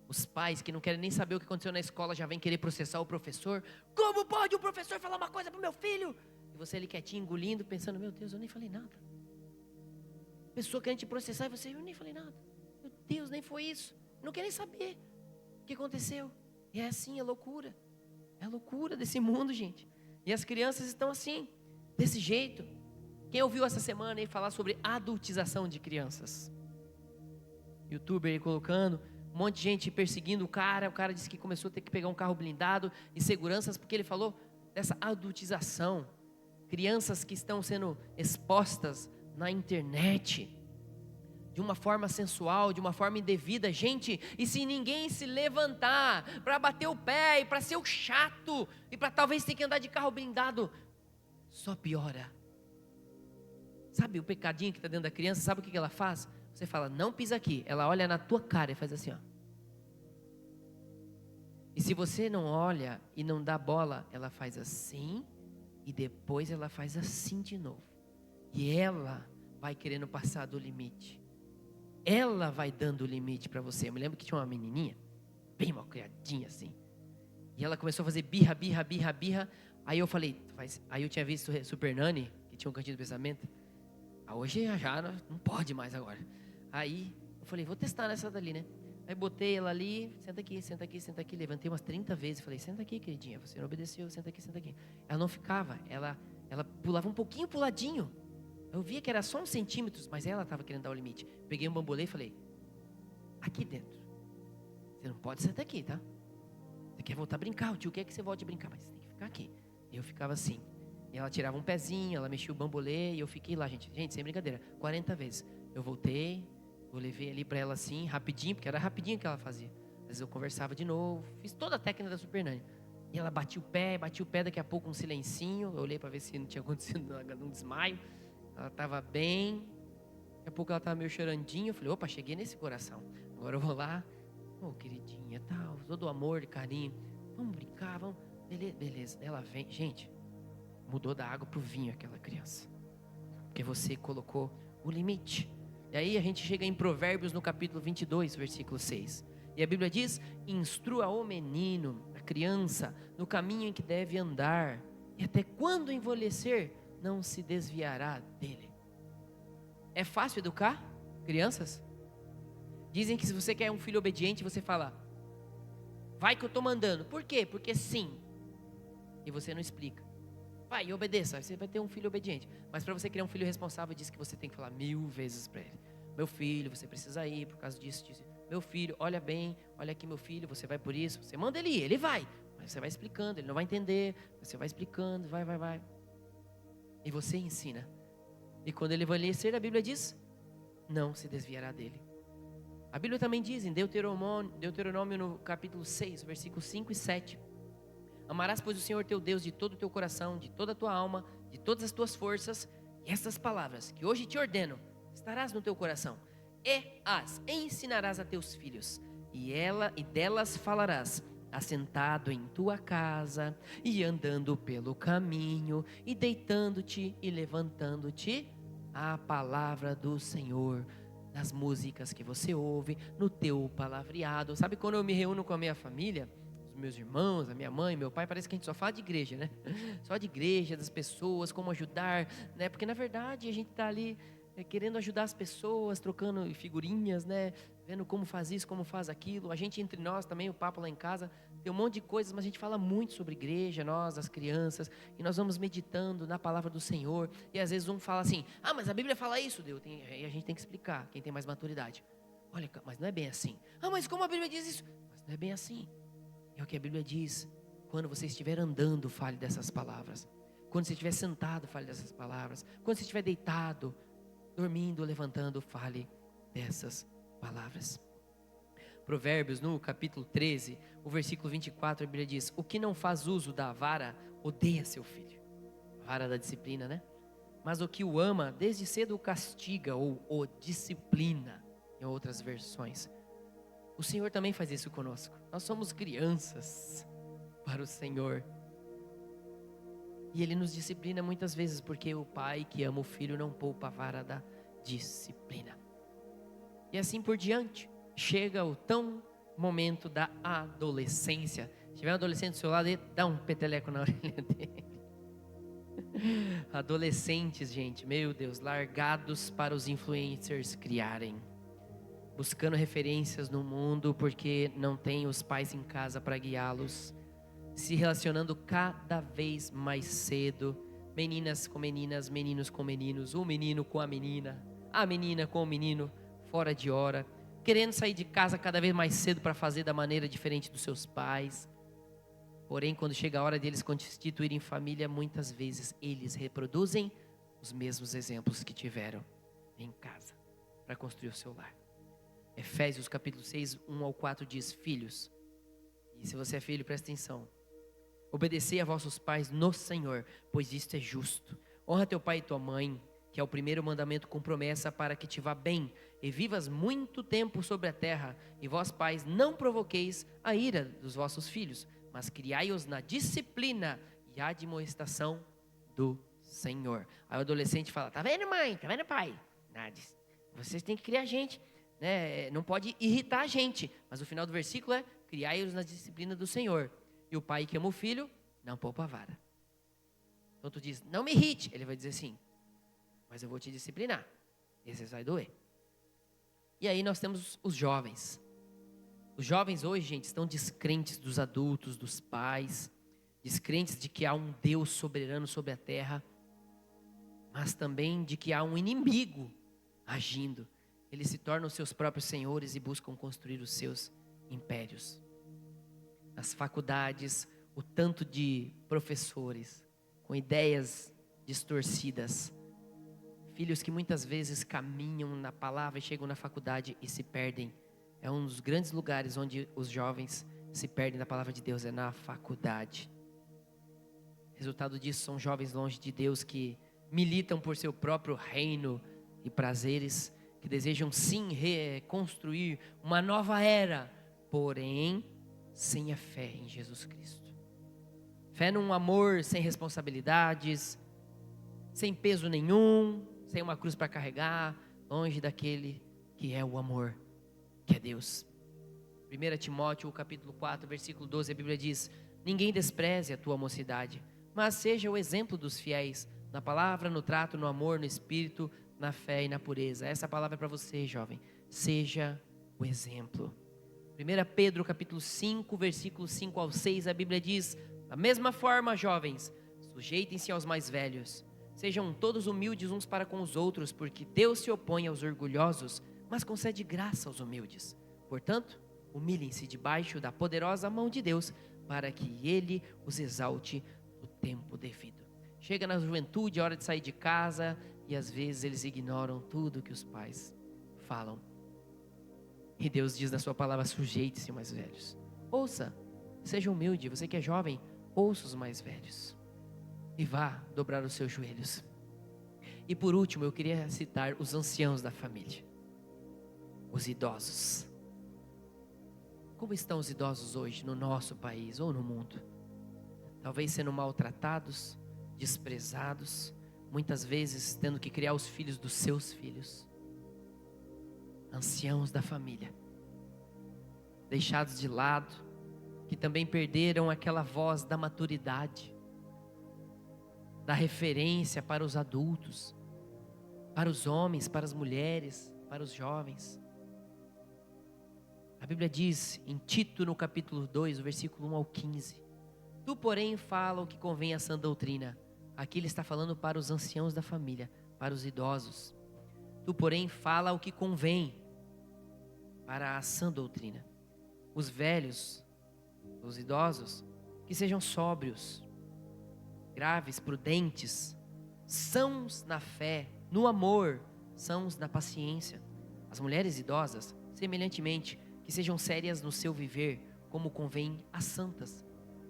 [SPEAKER 1] Os pais que não querem nem saber o que aconteceu na escola já vêm querer processar o professor. Como pode o professor falar uma coisa para o meu filho? E você ali quietinho, engolindo, pensando, meu Deus, eu nem falei nada. Pessoa querendo te processar e você, eu nem falei nada. Meu Deus, nem foi isso. Não quer nem saber o que aconteceu. E é assim, é loucura. É a loucura desse mundo, gente. E as crianças estão assim, desse jeito. Quem ouviu essa semana aí falar sobre adultização de crianças? YouTuber aí colocando, um monte de gente perseguindo o cara disse que começou a ter que pegar um carro blindado e seguranças, porque ele falou dessa adultização. Crianças que estão sendo expostas na internet, de uma forma sensual, de uma forma indevida, gente, e se ninguém se levantar para bater o pé e para ser o chato, e para talvez ter que andar de carro blindado, só piora. Sabe o pecadinho que está dentro da criança, sabe o que ela faz? Você fala, não pisa aqui, ela olha na tua cara e faz assim, ó. E se você não olha e não dá bola, ela faz assim, e depois ela faz assim de novo. E ela vai querendo passar do limite. Ela vai dando o limite para você. Eu me lembro que tinha uma menininha, bem mal criadinha assim. E ela começou a fazer birra. Aí eu falei, aí eu tinha visto Super Nani, que tinha um cantinho do pensamento. Hoje já não pode mais agora. Aí eu falei, vou testar nessa dali, né? Aí botei ela ali, senta aqui. Levantei umas 30 vezes. Falei, senta aqui, queridinha. Você não obedeceu, senta aqui. Ela não ficava, ela pulava um pouquinho pro ladinho. Eu via que era só uns centímetros, mas ela estava querendo dar o limite. Peguei um bambolê e falei, aqui dentro. Você não pode sentar aqui, tá? Você quer voltar a brincar, o tio quer que você volte a brincar, mas você tem que ficar aqui. E eu ficava assim. E ela tirava um pezinho, ela mexia o bambolê e eu fiquei lá, gente, sem brincadeira, 40 vezes. Eu voltei, eu levei ali pra ela assim, rapidinho, porque era rapidinho que ela fazia. Às vezes eu conversava de novo, fiz toda a técnica da Super Nani. E ela batia o pé, daqui a pouco um silencinho. Eu olhei pra ver se não tinha acontecido um desmaio. Ela estava bem, daqui a pouco ela estava meio chorandinha. Eu falei, opa, cheguei nesse coração. Agora eu vou lá, queridinha, tal, todo o amor e carinho. Vamos brincar, vamos. Beleza. Ela vem, gente, mudou da água pro vinho aquela criança. Porque você colocou o limite. E aí a gente chega em Provérbios no capítulo 22, versículo 6. E a Bíblia diz, instrua o menino, a criança, no caminho em que deve andar. E até quando envelhecer, não se desviará dele. É fácil educar crianças? Dizem que se você quer um filho obediente, você fala, vai que eu estou mandando. Por quê? Porque sim. E você não explica. Vai e obedeça, você vai ter um filho obediente. Mas para você criar um filho responsável, diz que você tem que falar 1000 vezes para ele. Meu filho, você precisa ir por causa disso. Meu filho, olha bem, olha aqui meu filho, você vai por isso. Você manda ele ir, ele vai. Mas você vai explicando, ele não vai entender. Você vai explicando, vai. E você ensina. E quando ele envelhecer, a Bíblia diz, não se desviará dele. A Bíblia também diz em Deuteronômio no capítulo 6, versículos 5 e 7. Amarás, pois, o Senhor teu Deus de todo o teu coração, de toda a tua alma, de todas as tuas forças. E estas palavras que hoje te ordeno, estarás no teu coração. E as ensinarás a teus filhos. E delas falarás assentado em tua casa, e andando pelo caminho, e deitando-te e levantando-te, a palavra do Senhor, nas músicas que você ouve, no teu palavreado. Sabe, quando eu me reúno com a minha família, os meus irmãos, a minha mãe, meu pai, parece que a gente só fala de igreja, né? Só de igreja, das pessoas, como ajudar, né? Porque na verdade a gente está ali querendo ajudar as pessoas, trocando figurinhas, né? Vendo como faz isso, como faz aquilo. A gente entre nós também, o papo lá em casa, tem um monte de coisas, mas a gente fala muito sobre igreja, nós, as crianças, e nós vamos meditando na palavra do Senhor. E às vezes um fala assim: ah, mas a Bíblia fala isso, Deus. E a gente tem que explicar, quem tem mais maturidade. Olha, mas não é bem assim. Ah, mas como a Bíblia diz isso? Mas não é bem assim. É o que a Bíblia diz. Quando você estiver andando, fale dessas palavras. Quando você estiver sentado, fale dessas palavras. Quando você estiver deitado, dormindo, levantando, fale dessas palavras. Provérbios, no capítulo 13, o versículo 24, a Bíblia diz: o que não faz uso da vara, odeia seu filho. A vara da disciplina, né? Mas o que o ama, desde cedo o castiga, ou o disciplina, em outras versões. O Senhor também faz isso conosco. Nós somos crianças para o Senhor. E Ele nos disciplina muitas vezes, porque o pai que ama o filho não poupa a vara da disciplina. E assim por diante, chega o tão momento da adolescência. Se tiver um adolescente do seu lado, dá um peteleco na orelha dele. Adolescentes, gente, meu Deus, largados para os influencers criarem. Buscando referências no mundo, porque não tem os pais em casa para guiá-los. Se relacionando cada vez mais cedo. Meninas com meninas, meninos com meninos, o menino com a menina com o menino, fora de hora, querendo sair de casa cada vez mais cedo para fazer da maneira diferente dos seus pais. Porém, quando chega a hora deles constituírem família, muitas vezes eles reproduzem os mesmos exemplos que tiveram em casa para construir o seu lar. Efésios capítulo 6, 1 ao 4 diz: filhos, e se você é filho, presta atenção, obedecei a vossos pais no Senhor, pois isto é justo. Honra teu pai e tua mãe, que é o primeiro mandamento com promessa, para que te vá bem e vivas muito tempo sobre a terra. E vós, pais, não provoqueis a ira dos vossos filhos, mas criai-os na disciplina e admoestação do Senhor. Aí o adolescente fala: tá vendo, mãe? Tá vendo, pai? Vocês têm que criar gente, né? Não pode irritar a gente. Mas o final do versículo é: criai-os na disciplina do Senhor. E o pai que ama o filho não poupa a vara. Então tu diz: não me irrite. Ele vai dizer assim: mas eu vou te disciplinar. Esse vai doer. E aí nós temos os jovens. Os jovens hoje, gente, estão descrentes dos adultos, dos pais, descrentes de que há um Deus soberano sobre a terra, mas também de que há um inimigo agindo. Eles se tornam seus próprios senhores e buscam construir os seus impérios. Nas faculdades, o tanto de professores com ideias distorcidas, filhos que muitas vezes caminham na palavra e chegam na faculdade e se perdem. É um dos grandes lugares onde os jovens se perdem da palavra de Deus, é na faculdade. Resultado disso são jovens longe de Deus, que militam por seu próprio reino e prazeres, que desejam sim reconstruir uma nova era, porém sem a fé em Jesus Cristo. Fé num amor sem responsabilidades, sem peso nenhum, sem uma cruz para carregar, longe daquele que é o amor, que é Deus. 1 Timóteo capítulo 4, versículo 12, a Bíblia diz: ninguém despreze a tua mocidade, mas seja o exemplo dos fiéis, na palavra, no trato, no amor, no espírito, na fé e na pureza. Essa palavra é para você, jovem. Seja o exemplo. 1 Pedro capítulo 5, versículo 5 ao 6, a Bíblia diz: da mesma forma, jovens, sujeitem-se aos mais velhos. Sejam todos humildes uns para com os outros, porque Deus se opõe aos orgulhosos, mas concede graça aos humildes. Portanto, humilhem-se debaixo da poderosa mão de Deus, para que Ele os exalte no tempo devido. Chega na juventude, a hora de sair de casa, e às vezes eles ignoram tudo que os pais falam. E Deus diz na sua palavra: sujeite-se aos mais velhos. Ouça, seja humilde, você que é jovem, ouça os mais velhos. E vá dobrar os seus joelhos. E por último, eu queria citar os anciãos da família. Os idosos. Como estão os idosos hoje no nosso país ou no mundo? Talvez sendo maltratados, desprezados, muitas vezes tendo que criar os filhos dos seus filhos. Anciãos da família, deixados de lado, que também perderam aquela voz da maturidade, da referência para os adultos, para os homens, para as mulheres, para os jovens. A Bíblia diz em Tito, no capítulo 2, o versículo 1 ao 15: Tu, porém, fala o que convém à sã doutrina. Aqui ele está falando para os anciãos da família, para os idosos. Tu, porém, fala o que convém para a sã doutrina. Os velhos, os idosos, que sejam sóbrios, graves, prudentes, sãos na fé, no amor, sãos na paciência. As mulheres idosas, semelhantemente, que sejam sérias no seu viver, como convém às santas,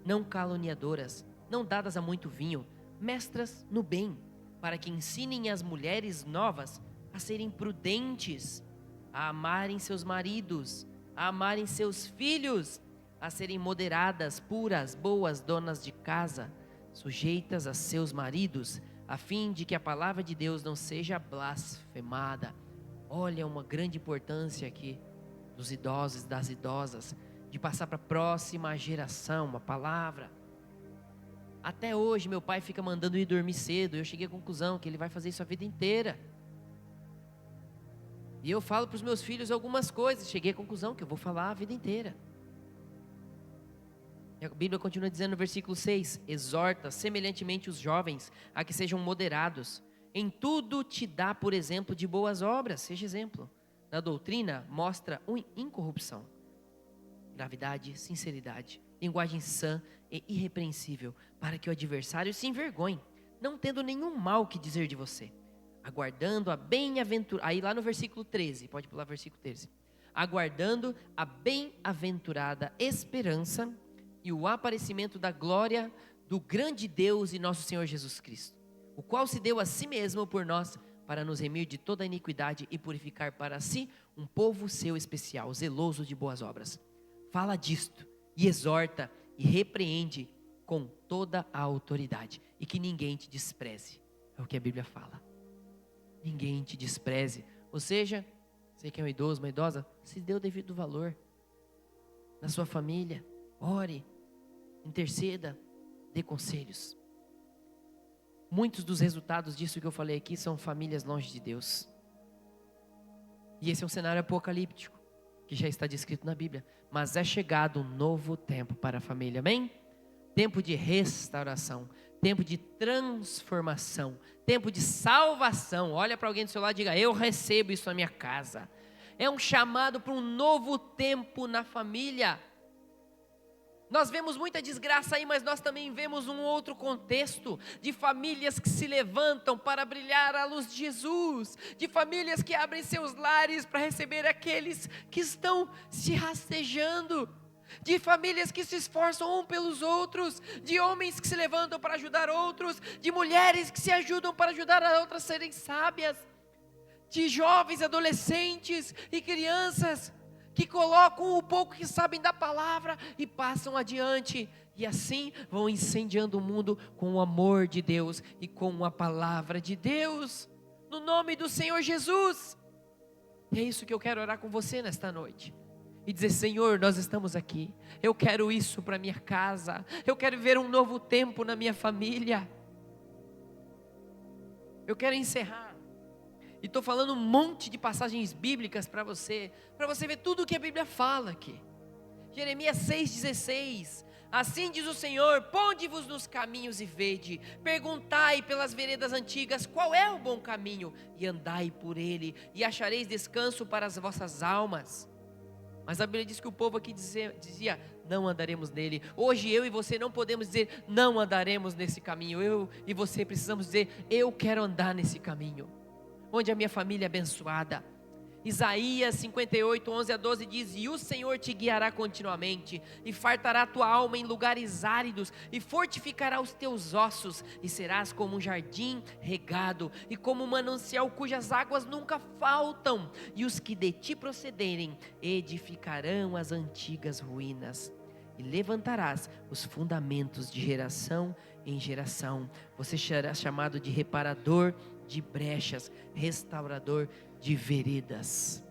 [SPEAKER 1] não caluniadoras, não dadas a muito vinho, mestras no bem, para que ensinem as mulheres novas a serem prudentes, a amarem seus maridos, a amarem seus filhos, a serem moderadas, puras, boas donas de casa, sujeitas a seus maridos, a fim de que a palavra de Deus não seja blasfemada. Olha uma grande importância aqui dos idosos e das idosas, de passar para a próxima geração uma palavra. Até hoje meu pai fica mandando ir dormir cedo. Eu cheguei à conclusão que ele vai fazer isso a vida inteira. E eu falo para os meus filhos algumas coisas. Cheguei à conclusão que eu vou falar a vida inteira. E a Bíblia continua dizendo no versículo 6: Exorta semelhantemente os jovens a que sejam moderados. Em tudo te dá por exemplo de boas obras. Seja exemplo. Na doutrina mostra incorrupção, gravidade, sinceridade, linguagem sã e irrepreensível, para que o adversário se envergonhe, não tendo nenhum mal que dizer de você, aguardando a bem-aventurada, aí lá no versículo 13, pode pular o versículo 13, aguardando a bem-aventurada esperança e o aparecimento da glória do grande Deus e nosso Senhor Jesus Cristo, o qual se deu a si mesmo por nós, para nos remir de toda a iniquidade e purificar para si um povo seu especial, zeloso de boas obras. Fala disto e exorta e repreende com toda a autoridade, e que ninguém te despreze. É o que a Bíblia fala. Ninguém te despreze. Ou seja, você que é um idoso, uma idosa, se dê o devido valor na sua família. Ore, interceda, dê conselhos. Muitos dos resultados disso que eu falei aqui são famílias longe de Deus. E esse é um cenário apocalíptico, que já está descrito na Bíblia. Mas é chegado um novo tempo para a família, amém? Tempo de restauração, tempo de transformação, tempo de salvação. Olha para alguém do seu lado e diga: eu recebo isso na minha casa. É um chamado para um novo tempo na família. Nós vemos muita desgraça aí, mas nós também vemos um outro contexto de famílias que se levantam para brilhar a luz de Jesus, de famílias que abrem seus lares para receber aqueles que estão se rastejando, de famílias que se esforçam um pelos outros, de homens que se levantam para ajudar outros, de mulheres que se ajudam para ajudar a outras a serem sábias, de jovens, adolescentes e crianças que colocam o pouco que sabem da palavra e passam adiante, e assim vão incendiando o mundo com o amor de Deus e com a palavra de Deus, no nome do Senhor Jesus. E é isso que eu quero orar com você nesta noite, e dizer: Senhor, nós estamos aqui, eu quero isso para minha casa, eu quero ver um novo tempo na minha família. Eu quero encerrar, e estou falando um monte de passagens bíblicas para você ver tudo o que a Bíblia fala aqui. Jeremias 6,16: Assim diz o Senhor: ponde-vos nos caminhos e vede, perguntai pelas veredas antigas qual é o bom caminho, e andai por ele, e achareis descanso para as vossas almas. Mas a Bíblia diz que o povo aqui dizia: não andaremos nele. Hoje eu e você não podemos dizer: não andaremos nesse caminho. Eu e você precisamos dizer: eu quero andar nesse caminho, onde a minha família é abençoada. Isaías 58, 11 a 12 diz: e o Senhor te guiará continuamente, e fartará tua alma em lugares áridos, e fortificará os teus ossos, e serás como um jardim regado, e como um manancial cujas águas nunca faltam, e os que de ti procederem, edificarão as antigas ruínas, e levantarás os fundamentos de geração em geração, você será chamado de reparador de brechas, restaurador de veredas.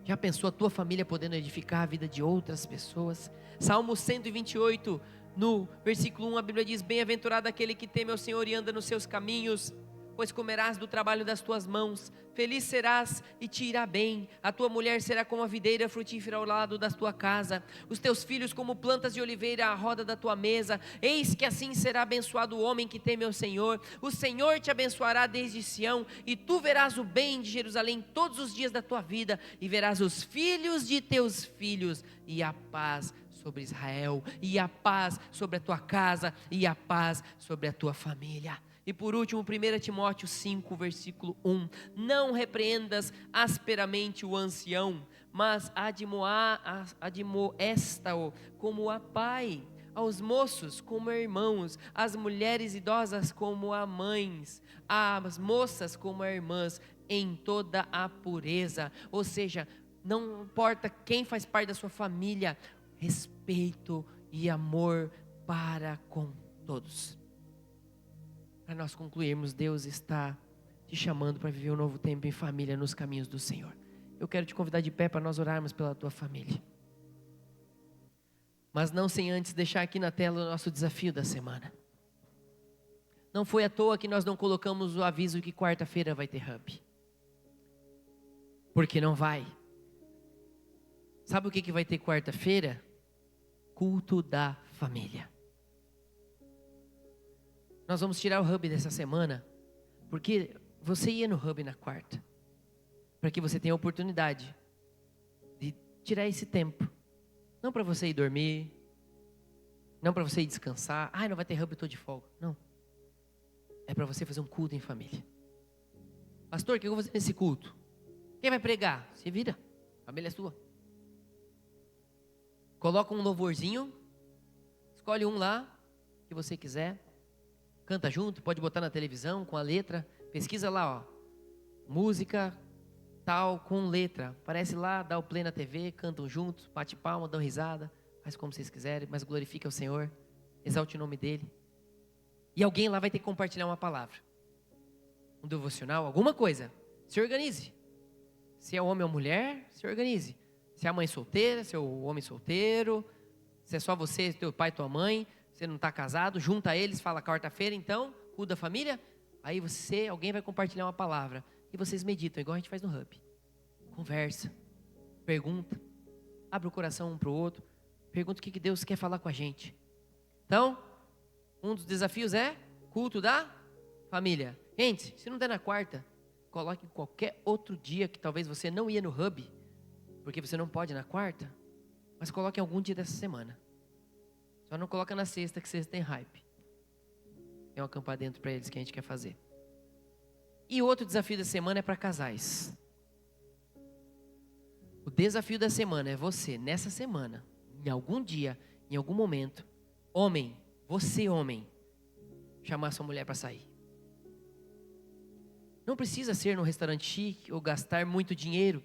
[SPEAKER 1] Já pensou a tua família podendo edificar a vida de outras pessoas? Salmo 128, no versículo 1, a Bíblia diz: bem-aventurado aquele que teme ao Senhor e anda nos seus caminhos, pois comerás do trabalho das tuas mãos, feliz serás e te irá bem, a tua mulher será como a videira frutífera ao lado da tua casa, os teus filhos como plantas de oliveira à roda da tua mesa, eis que assim será abençoado o homem que teme ao Senhor, o Senhor te abençoará desde Sião, e tu verás o bem de Jerusalém todos os dias da tua vida, e verás os filhos de teus filhos, e a paz sobre Israel, e a paz sobre a tua casa, e a paz sobre a tua família. E por último, 1 Timóteo 5, versículo 1, não repreendas asperamente o ancião, mas admoesta-o como a pai, aos moços como a irmãos, às mulheres idosas como a mães, às moças como a irmãs, em toda a pureza. Ou seja, não importa quem faz parte da sua família, respeito e amor para com todos. Para nós concluirmos, Deus está te chamando para viver um novo tempo em família nos caminhos do Senhor. Eu quero te convidar de pé para nós orarmos pela tua família. Mas não sem antes deixar aqui na tela o nosso desafio da semana. Não foi à toa que nós não colocamos o aviso que quarta-feira vai ter hub. Porque não vai. Sabe o que vai ter quarta-feira? Culto da família. Nós vamos tirar o hub dessa semana, porque você ia no hub na quarta, para que você tenha a oportunidade de tirar esse tempo, não para você ir dormir, não para você ir descansar, não vai ter hub, eu estou de folga, não, é para você fazer um culto em família. Pastor, o que eu vou fazer nesse culto? Quem vai pregar? Se vira, a família é sua. Coloca um louvorzinho, escolhe um lá, que você quiser, canta junto, pode botar na televisão com a letra, pesquisa lá, música tal com letra, aparece lá, dá o play na TV, cantam juntos, bate palma, dão risada, faz como vocês quiserem, mas glorifica o Senhor, exalte o nome dele. E alguém lá vai ter que compartilhar uma palavra, um devocional, alguma coisa. Se organize. Se é homem ou mulher, se organize. Se é a mãe solteira, se é o homem solteiro, se é só você, teu pai, tua mãe, você não está casado, junta eles, fala quarta-feira então, culto da família, aí alguém vai compartilhar uma palavra, e vocês meditam, igual a gente faz no hub, conversa, pergunta, abre o coração um para o outro, pergunta o que Deus quer falar com a gente. Então, um dos desafios é culto da família. Gente, se não der na quarta, coloque em qualquer outro dia que talvez você não ia no hub, porque você não pode na quarta, mas coloque em algum dia dessa semana. Só não coloca na sexta, que sexta tem hype. É um acampar dentro para eles que a gente quer fazer. E outro desafio da semana é para casais. O desafio da semana é você, nessa semana, em algum dia, em algum momento, homem, você homem, chamar sua mulher para sair. Não precisa ser num restaurante chique ou gastar muito dinheiro.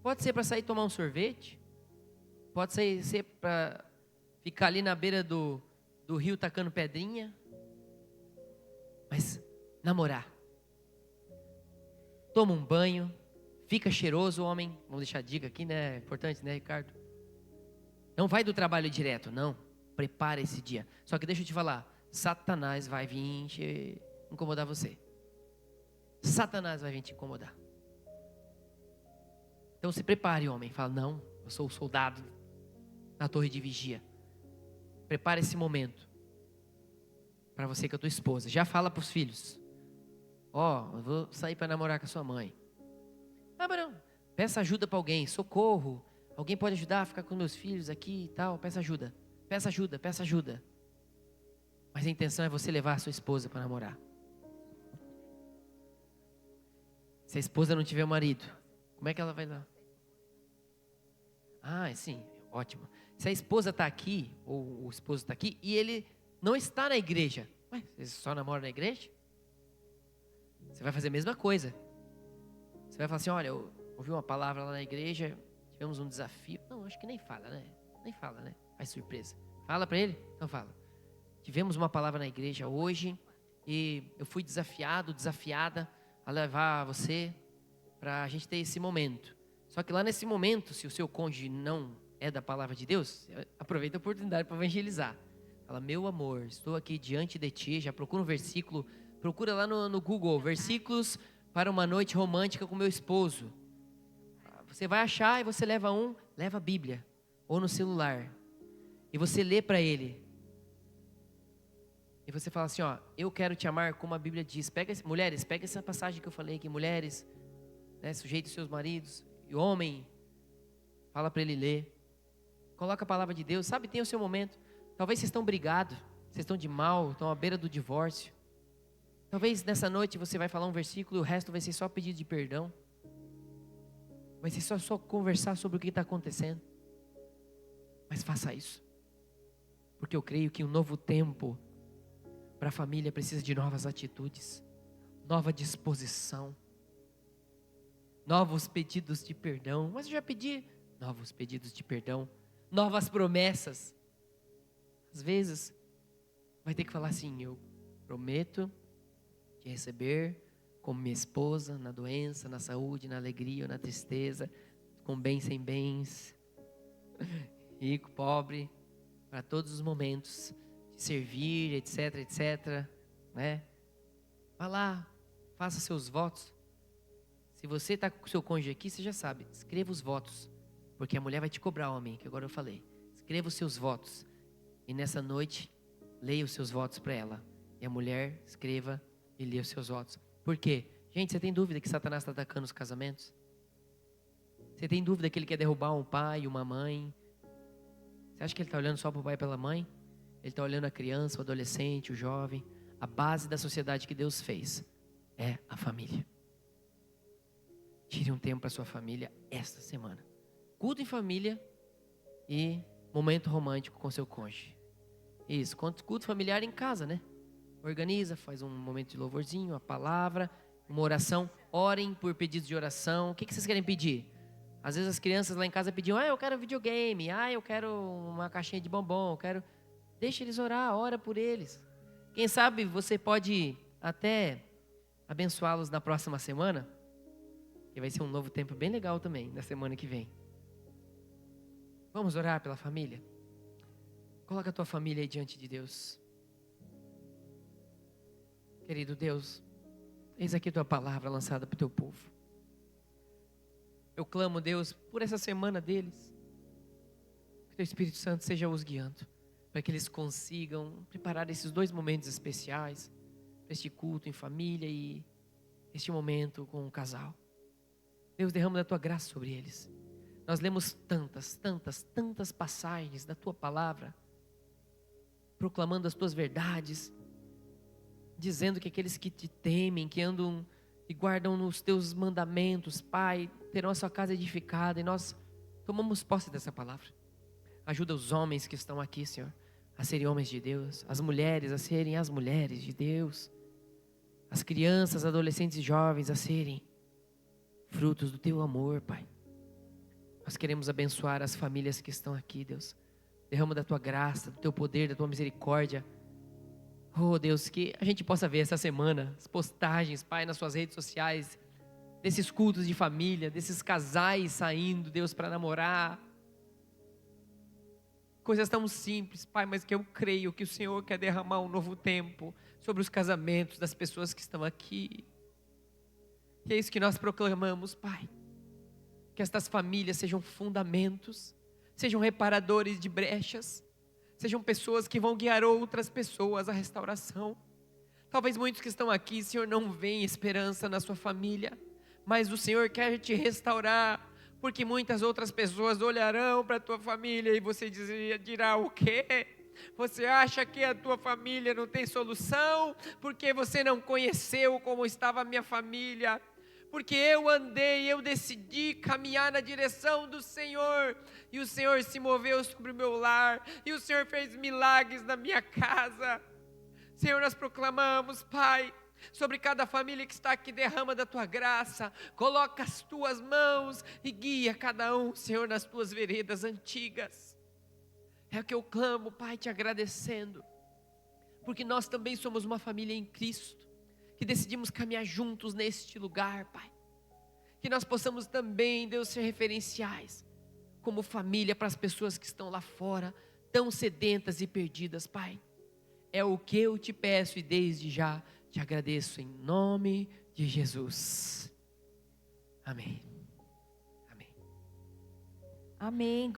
[SPEAKER 1] Pode ser para sair tomar um sorvete. Pode ser para ficar ali na beira do rio tacando pedrinha. Mas namorar. Toma um banho. Fica cheiroso, homem. Vamos deixar a dica aqui, né? É importante, né, Ricardo? Não vai do trabalho direto, não. Prepara esse dia. Só que deixa eu te falar. Satanás vai vir incomodar você. Satanás vai vir te incomodar. Então se prepare, homem. Fala, não, eu sou o soldado na torre de vigia. Prepare esse momento para você com a tua esposa. Já fala para os filhos. Eu vou sair para namorar com a sua mãe. Mas não, peça ajuda para alguém, socorro. Alguém pode ajudar a ficar com meus filhos aqui e tal? Peça ajuda, peça ajuda, peça ajuda. Mas a intenção é você levar a sua esposa para namorar. Se a esposa não tiver marido, como é que ela vai lá? Ah, sim, ótimo. Se a esposa está aqui, ou o esposo está aqui, e ele não está na igreja, ué, você só namora na igreja? Você vai fazer a mesma coisa. Você vai falar assim, olha, eu ouvi uma palavra lá na igreja, tivemos um desafio. Não, acho que nem fala, né? Nem fala, né? Faz surpresa. Fala para ele? Então fala. Tivemos uma palavra na igreja hoje e eu fui desafiada a levar você para a gente ter esse momento. Só que lá nesse momento, se o seu cônjuge não é da palavra de Deus, aproveita a oportunidade para evangelizar. Fala, meu amor, estou aqui diante de ti, já procura um versículo, procura lá no Google, versículos para uma noite romântica com meu esposo. Você vai achar e você leva a Bíblia, ou no celular, e você lê para ele. E você fala assim, ó, eu quero te amar como a Bíblia diz. Mulheres, pega essa passagem que eu falei aqui, mulheres, né, sujeitem seus maridos, e homem, fala para ele ler. Coloca a palavra de Deus, sabe, tem o seu momento. Talvez vocês estão brigados, vocês estão de mal, estão à beira do divórcio. Talvez nessa noite você vai falar um versículo e o resto vai ser só pedido de perdão. Vai ser só conversar sobre o que está acontecendo. Mas faça isso. Porque eu creio que um novo tempo para a família precisa de novas atitudes, nova disposição, novos pedidos de perdão. Mas eu já pedi novos pedidos de perdão, novas promessas. Às vezes vai ter que falar assim, eu prometo te receber como minha esposa, na doença, na saúde, na alegria ou na tristeza, com bens sem bens, rico, pobre, para todos os momentos, de servir, etc, etc, né? Vá lá, faça seus votos. Se você está com o seu cônjuge aqui, você já sabe, escreva os votos, porque a mulher vai te cobrar, homem, que agora eu falei. Escreva os seus votos, e nessa noite, leia os seus votos para ela, e a mulher escreva e lê os seus votos. Por quê? Gente, você tem dúvida que Satanás está atacando os casamentos? Você tem dúvida que ele quer derrubar um pai, uma mãe? Você acha que ele está olhando só para o pai e pela mãe? Ele está olhando a criança, o adolescente, o jovem. A base da sociedade que Deus fez é a família. Tire um tempo para sua família esta semana. Culto em família e momento romântico com seu cônjuge. Isso, culto familiar em casa, né? Organiza, faz um momento de louvorzinho, a palavra, uma oração. Orem por pedidos de oração. O que vocês querem pedir? Às vezes as crianças lá em casa pediam, eu quero videogame, eu quero uma caixinha de bombom, Deixa eles orar, ora por eles. Quem sabe você pode até abençoá-los na próxima semana, que vai ser um novo tempo bem legal também, na semana que vem. Vamos orar pela família? Coloca a tua família aí diante de Deus. Querido Deus, eis aqui a tua palavra lançada para o teu povo. Eu clamo, Deus, por essa semana deles. Que teu Espírito Santo seja os guiando, para que eles consigam preparar esses 2 momentos especiais, para este culto em família e este momento com o casal. Deus, derrama da tua graça sobre eles. Nós lemos tantas passagens da tua palavra, proclamando as tuas verdades, dizendo que aqueles que te temem, que andam e guardam nos teus mandamentos, Pai, terão a sua casa edificada, e nós tomamos posse dessa palavra. Ajuda os homens que estão aqui, Senhor, a serem homens de Deus, as mulheres a serem as mulheres de Deus, as crianças, adolescentes e jovens a serem frutos do teu amor, Pai. Nós queremos abençoar as famílias que estão aqui, Deus. Derrama da tua graça, do teu poder, da tua misericórdia. Oh, Deus, que a gente possa ver essa semana as postagens, Pai, nas suas redes sociais, desses cultos de família, desses casais saindo, Deus, para namorar. Coisas tão simples, Pai, mas que eu creio que o Senhor quer derramar um novo tempo sobre os casamentos das pessoas que estão aqui. E é isso que nós proclamamos, Pai. Que estas famílias sejam fundamentos, sejam reparadores de brechas, sejam pessoas que vão guiar outras pessoas à restauração. Talvez muitos que estão aqui, Senhor, não veem esperança na sua família, mas o Senhor quer te restaurar, porque muitas outras pessoas olharão para a tua família e você dirá o quê? Você acha que a tua família não tem solução? Porque você não conheceu como estava a minha família? porque eu andei, eu decidi caminhar na direção do Senhor, e o Senhor se moveu sobre o meu lar, e o Senhor fez milagres na minha casa. Senhor, nós proclamamos, Pai, sobre cada família que está aqui, derrama da tua graça, coloca as tuas mãos e guia cada um, Senhor, nas tuas veredas antigas. É o que eu clamo, Pai, te agradecendo, porque nós também somos uma família em Cristo, que decidimos caminhar juntos neste lugar, Pai. Que nós possamos também, Deus, ser referenciais, como família, para as pessoas que estão lá fora, tão sedentas e perdidas, Pai. É o que eu te peço e desde já te agradeço em nome de Jesus. Amém. Amém.
[SPEAKER 2] Amém.